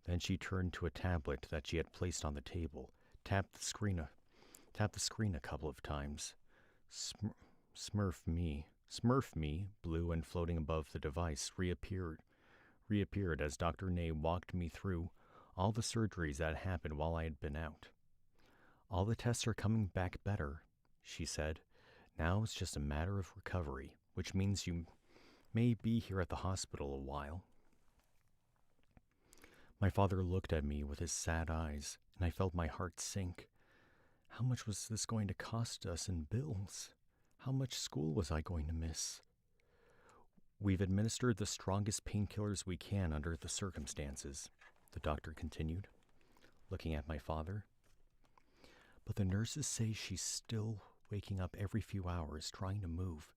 Then she turned to a tablet that she had placed on the table, tapped the screen a couple of times. Smurf me, blue and floating above the device, reappeared as Dr. Ney walked me through all the surgeries that happened while I had been out. All the tests are coming back better, she said. Now it's just a matter of recovery, which means you may be here at the hospital a while. My father looked at me with his sad eyes, and I felt my heart sink. How much was this going to cost us in bills? How much school was I going to miss? We've administered the strongest painkillers we can under the circumstances, the doctor continued, looking at my father. But the nurses say she's still waking up every few hours, trying to move.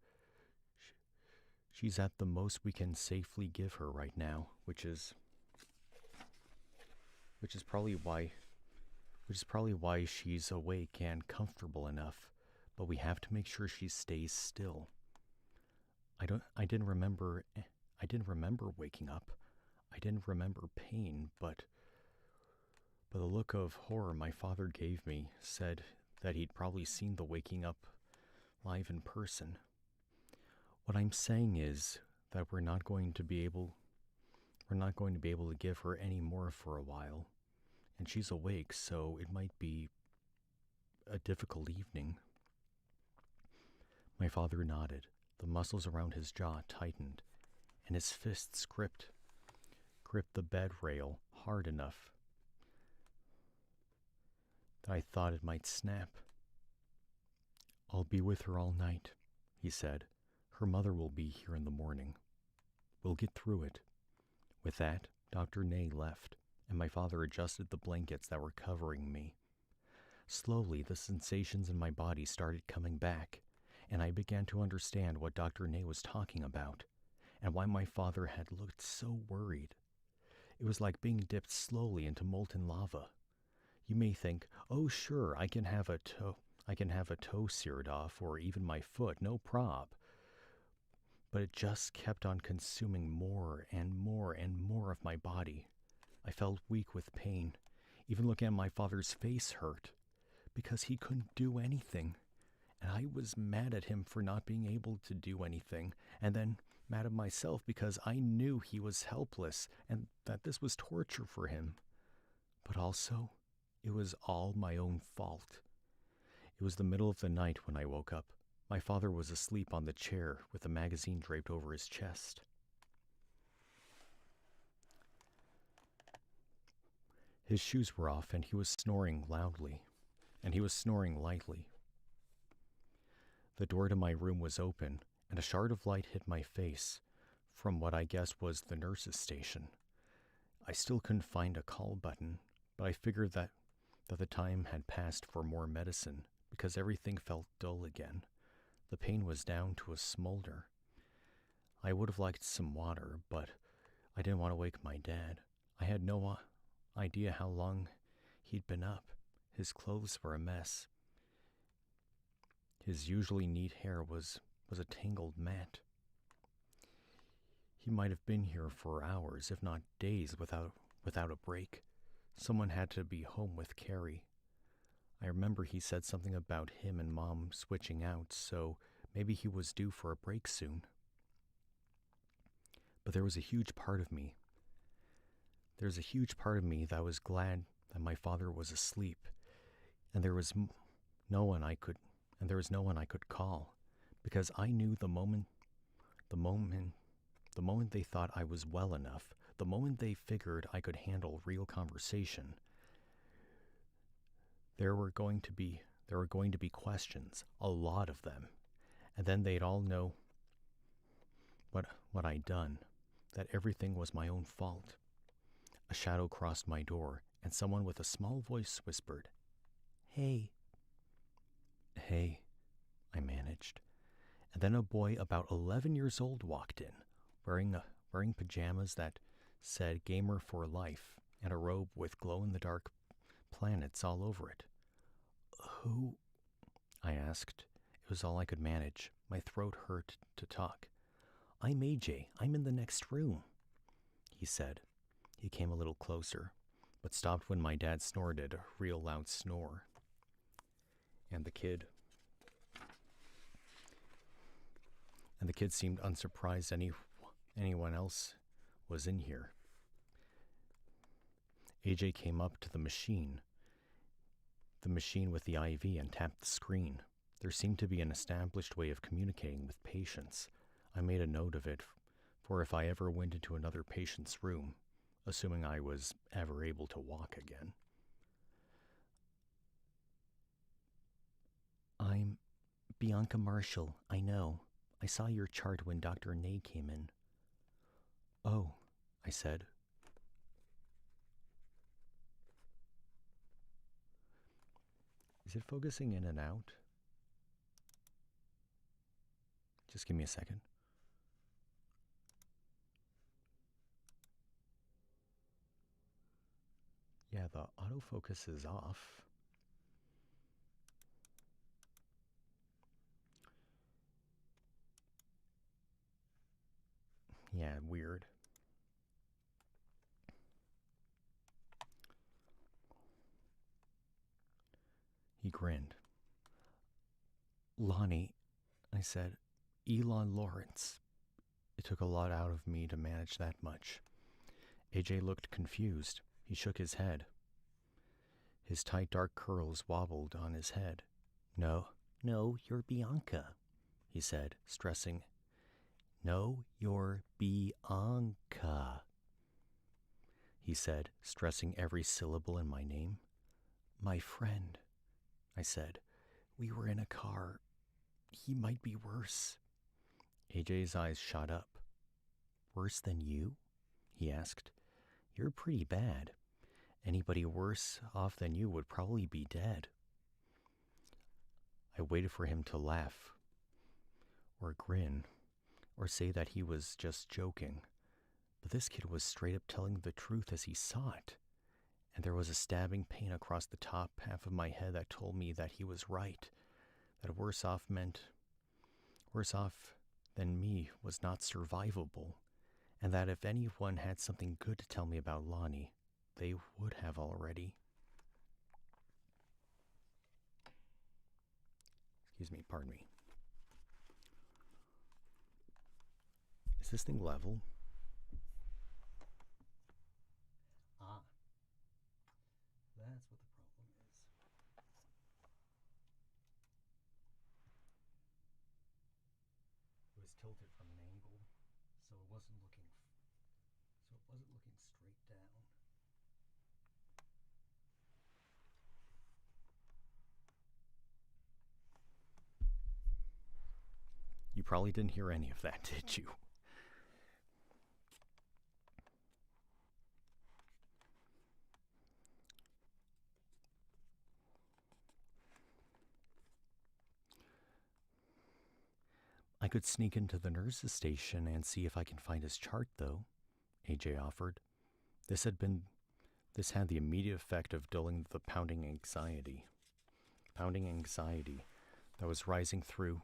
She's at the most we can safely give her right now, which is probably why she's awake and comfortable enough, but we have to make sure she stays still. I didn't remember waking up. I didn't remember pain, but the look of horror my father gave me said that he'd probably seen the waking up live in person. What I'm saying is that we're not going to be able to give her any more for a while. And she's awake, so it might be a difficult evening. My father nodded. The muscles around his jaw tightened, and his fists gripped the bed rail hard enough that I thought it might snap. I'll be with her all night, he said. Her mother will be here in the morning. We'll get through it. With that, Dr. Ney left, and my father adjusted the blankets that were covering me. Slowly, the sensations in my body started coming back, and I began to understand what Dr. Ney was talking about, and why my father had looked so worried. It was like being dipped slowly into molten lava. You may think, oh sure, I can have a toe seared off, or even my foot, no prob. But it just kept on consuming more and more and more of my body. I felt weak with pain. Even looking at my father's face hurt, because he couldn't do anything. And I was mad at him for not being able to do anything, and then mad at myself because I knew he was helpless and that this was torture for him. But also, it was all my own fault. It was the middle of the night when I woke up. My father was asleep on the chair with a magazine draped over his chest. His shoes were off, and he was snoring loudly, and he was snoring lightly. The door to my room was open, and a shard of light hit my face from what I guess was the nurse's station. I still couldn't find a call button, but I figured that the time had passed for more medicine because everything felt dull again. The pain was down to a smolder. I would have liked some water, but I didn't want to wake my dad. I had no idea how long he'd been up. His clothes were a mess. His usually neat hair was a tangled mat. He might have been here for hours, if not days, without a break. Someone had to be home with Carrie. I remember he said something about him and Mom switching out, so maybe he was due for a break soon. But there was a huge part of me. There's a huge part of me that was glad that my father was asleep, and there was no one I could call, because I knew the moment they thought I was well enough, the moment they figured I could handle real conversation, there were going to be questions, a lot of them, and then they'd all know what I'd done, that everything was my own fault. A shadow crossed my door, and someone with a small voice whispered, "Hey." "Hey," I managed. And then a boy about 11 years old walked in, wearing pajamas that said Gamer for Life and a robe with glow-in-the-dark planets all over it. "Who?" I asked. It was all I could manage. My throat hurt to talk. "I'm AJ. I'm in the next room," he said. He came a little closer, but stopped when my dad snorted a real loud snore. And the kid seemed unsurprised anyone else was in here. AJ came up to the machine with the IV, and tapped the screen. There seemed to be an established way of communicating with patients. I made a note of it for if I ever went into another patient's room, assuming I was ever able to walk again. "I'm Bianca Marshall, I know. I saw your chart when Dr. Ney came in." "Oh," I said. Is it focusing in and out? Just give me a second. Yeah, the autofocus is off. Yeah, weird. He grinned. "Lonnie," I said. "Elon Lawrence." It took a lot out of me to manage that much. AJ looked confused. He shook his head. His tight dark curls wobbled on his head. No, you're Bianca," he said, stressing. "No, you're Bianca," he said, stressing every syllable in my name. "My friend," I said. "We were in a car. He might be worse." AJ's eyes shot up. "Worse than you?" he asked. "You're pretty bad. Anybody worse off than you would probably be dead." I waited for him to laugh, or grin, or say that he was just joking. But this kid was straight up telling the truth as he saw it. And there was a stabbing pain across the top half of my head that told me that he was right, that worse off than me was not survivable, and that if anyone had something good to tell me about Lonnie, they would have already. Excuse me, pardon me. Is this thing level? Ah. That's what the problem is. It was tilted from an angle, so it wasn't looking straight down. You probably didn't hear any of that, did you? "I could sneak into the nurse's station and see if I can find his chart, though," AJ offered. This had the immediate effect of dulling the pounding anxiety that was rising through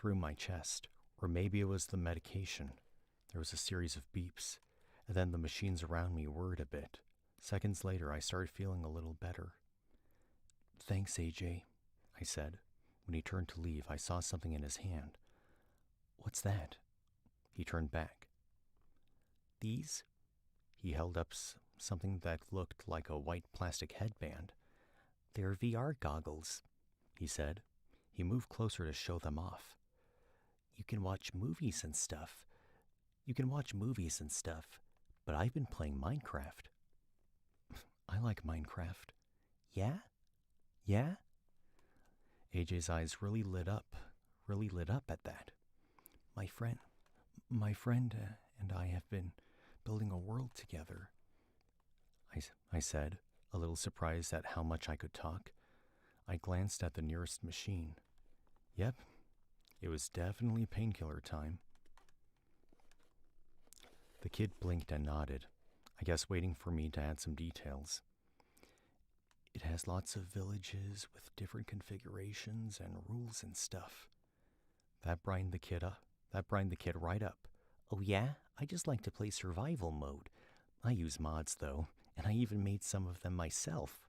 my chest. Or maybe it was the medication. There was a series of beeps, and then the machines around me whirred a bit. Seconds later, I started feeling a little better. "Thanks, AJ," I said. When he turned to leave, I saw something in his hand. "What's that?" He turned back. "These?" He held up something that looked like a white plastic headband. "They're VR goggles," he said. He moved closer to show them off. You can watch movies and stuff, but I've been playing Minecraft." "I like Minecraft." "Yeah? Yeah?" AJ's eyes really lit up at that. My friend and I have been building a world together," I said, a little surprised at how much I could talk. I glanced at the nearest machine. Yep, it was definitely painkiller time. The kid blinked and nodded, I guess waiting for me to add some details. It has lots of villages with different configurations and rules and stuff. That brightened the kid right up. Oh yeah? I just like to play survival mode. I use mods though, and I even made some of them myself.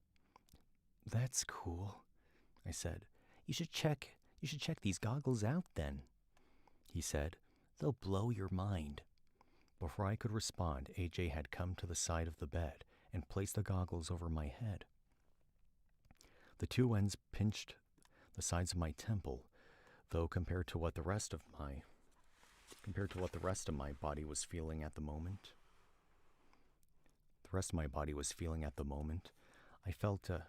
That's cool, I said. You should check these goggles out then, he said. They'll blow your mind. Before I could respond, AJ had come to the side of the bed and placed the goggles over my head. The two ends pinched the sides of my temple, though compared to what the rest of my body was feeling at the moment. I felt it.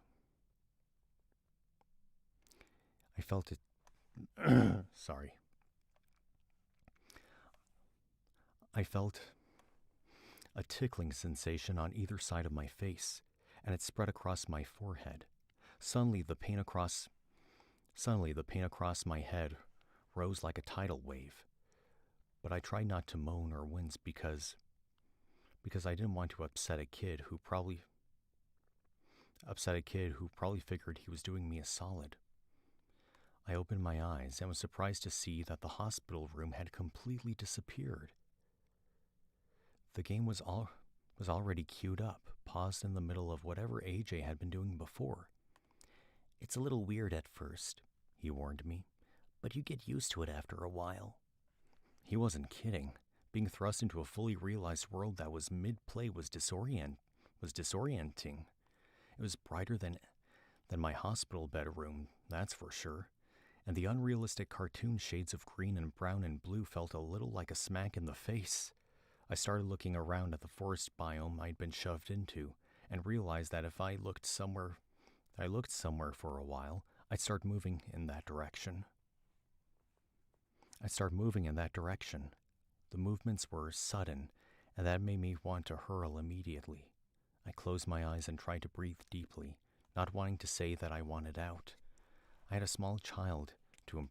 Sorry. I felt a tickling sensation on either side of my face, and it spread across my forehead. Suddenly, the pain across my head rose like a tidal wave. But I tried not to moan or wince because I didn't want to upset a kid who probably figured he was doing me a solid. I opened my eyes and was surprised to see that the hospital room had completely disappeared. The game was already queued up, paused in the middle of whatever AJ had been doing before. It's a little weird at first, he warned me, but you get used to it after a while. He wasn't kidding. Being thrust into a fully realized world that was mid-play was disorienting. It was brighter than my hospital bedroom, that's for sure. And the unrealistic cartoon shades of green and brown and blue felt a little like a smack in the face. I started looking around at the forest biome I'd been shoved into, and realized that if I looked somewhere for a while, I'd start moving in that direction. The movements were sudden, and that made me want to hurl immediately. I closed my eyes and tried to breathe deeply, not wanting to say that I wanted out. I had a small child to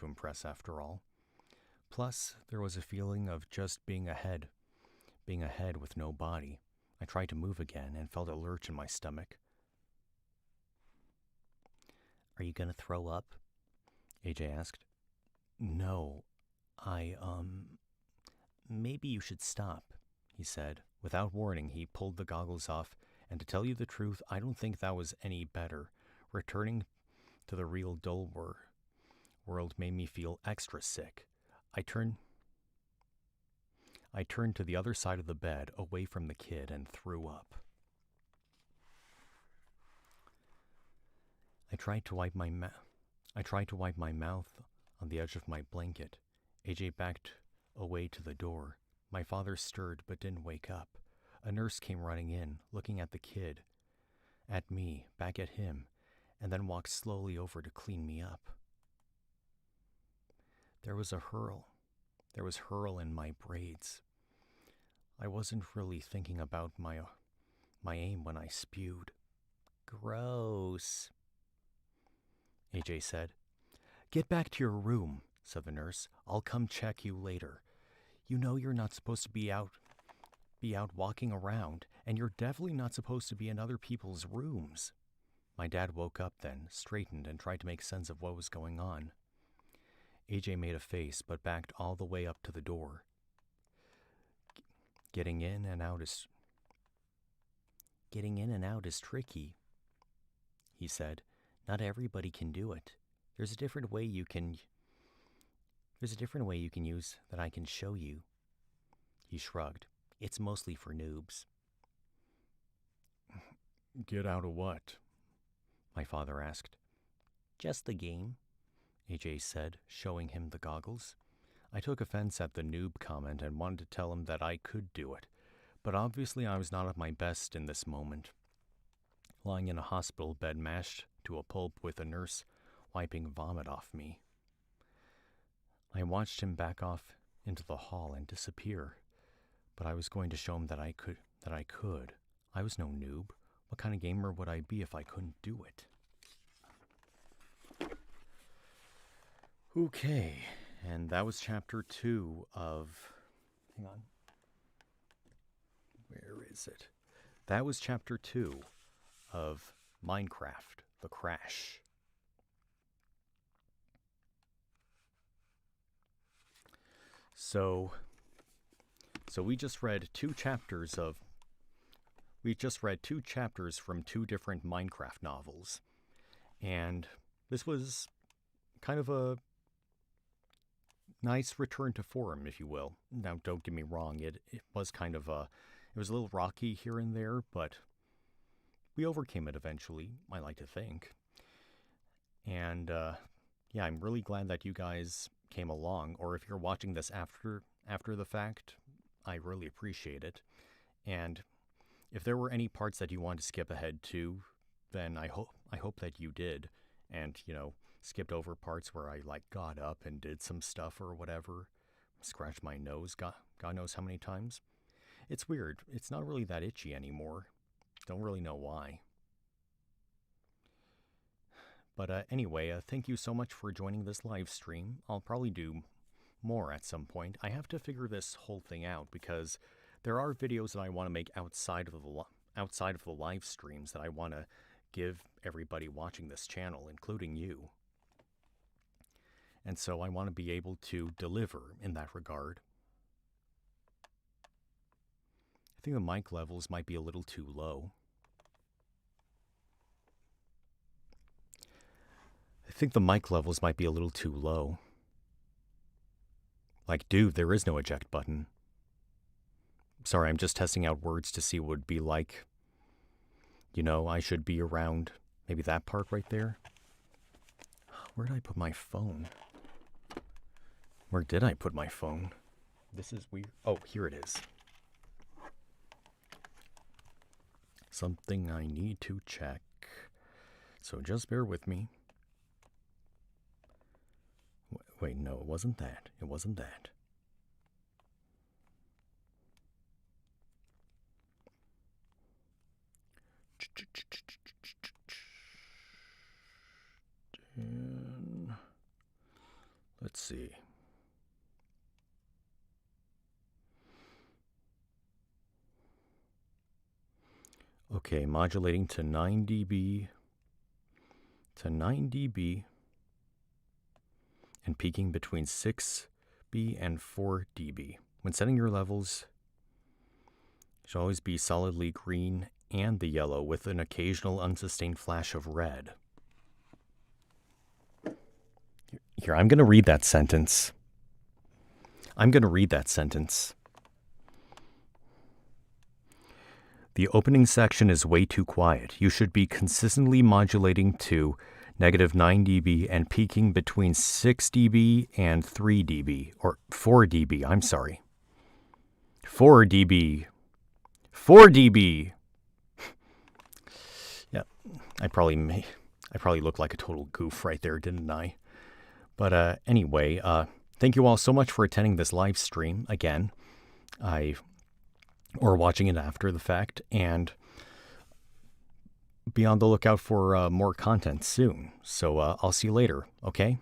impress after all. Plus, there was a feeling of just being ahead with no body. I tried to move again and felt a lurch in my stomach. Are you gonna throw up? AJ asked. No, maybe you should stop, he said. Without warning, he pulled the goggles off, and to tell you the truth, I don't think that was any better. Returning to the real dull world made me feel extra sick. I turned to the other side of the bed, away from the kid, and threw up. I tried to wipe my mouth on the edge of my blanket. AJ backed away to the door. My father stirred but didn't wake up. A nurse came running in, looking at the kid, at me, back at him, and then walked slowly over to clean me up. There was hurl in my braids. I wasn't really thinking about my aim when I spewed. Gross, AJ said. Get back to your room, said the nurse. I'll come check you later. You know you're not supposed to be out walking around, and you're definitely not supposed to be in other people's rooms. My dad woke up then, straightened, and tried to make sense of what was going on. AJ made a face, but backed all the way up to the door. Getting in and out is tricky, he said. Not everybody can do it. There's a different way you can use that I can show you. He shrugged. It's mostly for noobs. Get out of what? My father asked. Just the game, AJ said, showing him the goggles. I took offense at the noob comment and wanted to tell him that I could do it, but obviously I was not at my best in this moment. Lying in a hospital bed mashed to a pulp with a nurse wiping vomit off me. I watched him back off into the hall and disappear, but I was going to show him that I could. I was no noob. What kind of gamer would I be if I couldn't do it? Okay, and that was chapter 2 of... Hang on. Where is it? That was chapter 2 of Minecraft, The Crash. So we just read two chapters from two different Minecraft novels. And this was kind of a nice return to form, if you will. Now, don't get me wrong, it was kind of it was a little rocky here and there, but we overcame it eventually, I like to think. And yeah, I'm really glad that you guys came along, or if you're watching this after the fact, I really appreciate it. And if there were any parts that you wanted to skip ahead to, then I hope that you did, and skipped over parts where I got up and did some stuff or whatever, scratched my nose, God knows how many times. It's weird. It's not really that itchy anymore. Don't really know why. But anyway, thank you so much for joining this live stream. I'll probably do more at some point. I have to figure this whole thing out because there are videos that I want to make outside of the live streams that I want to give everybody watching this channel, including you. And so I want to be able to deliver in that regard. I think the mic levels might be a little too low. Dude, there is no eject button. Sorry, I'm just testing out words to see what it would be like. I should be around maybe that part right there. Where did I put my phone? Where did I put my phone? This is weird. Oh, here it is. Something I need to check. So just bear with me. Wait, no, it wasn't that. It wasn't that. Let's see. Okay, modulating to 9 dB. And peaking between 6 dB and 4 dB. When setting your levels, it should always be solidly green and the yellow with an occasional unsustained flash of red. Here, I'm going to read that sentence. The opening section is way too quiet. You should be consistently modulating to -9 dB and peaking between 6 dB and 3 dB, or 4 dB, I'm sorry. 4 dB. 4 dB! Yeah, I probably looked like a total goof right there, didn't I? But anyway, thank you all so much for attending this live stream again. Or watching it after the fact, and be on the lookout for more content soon. So I'll see you later, okay?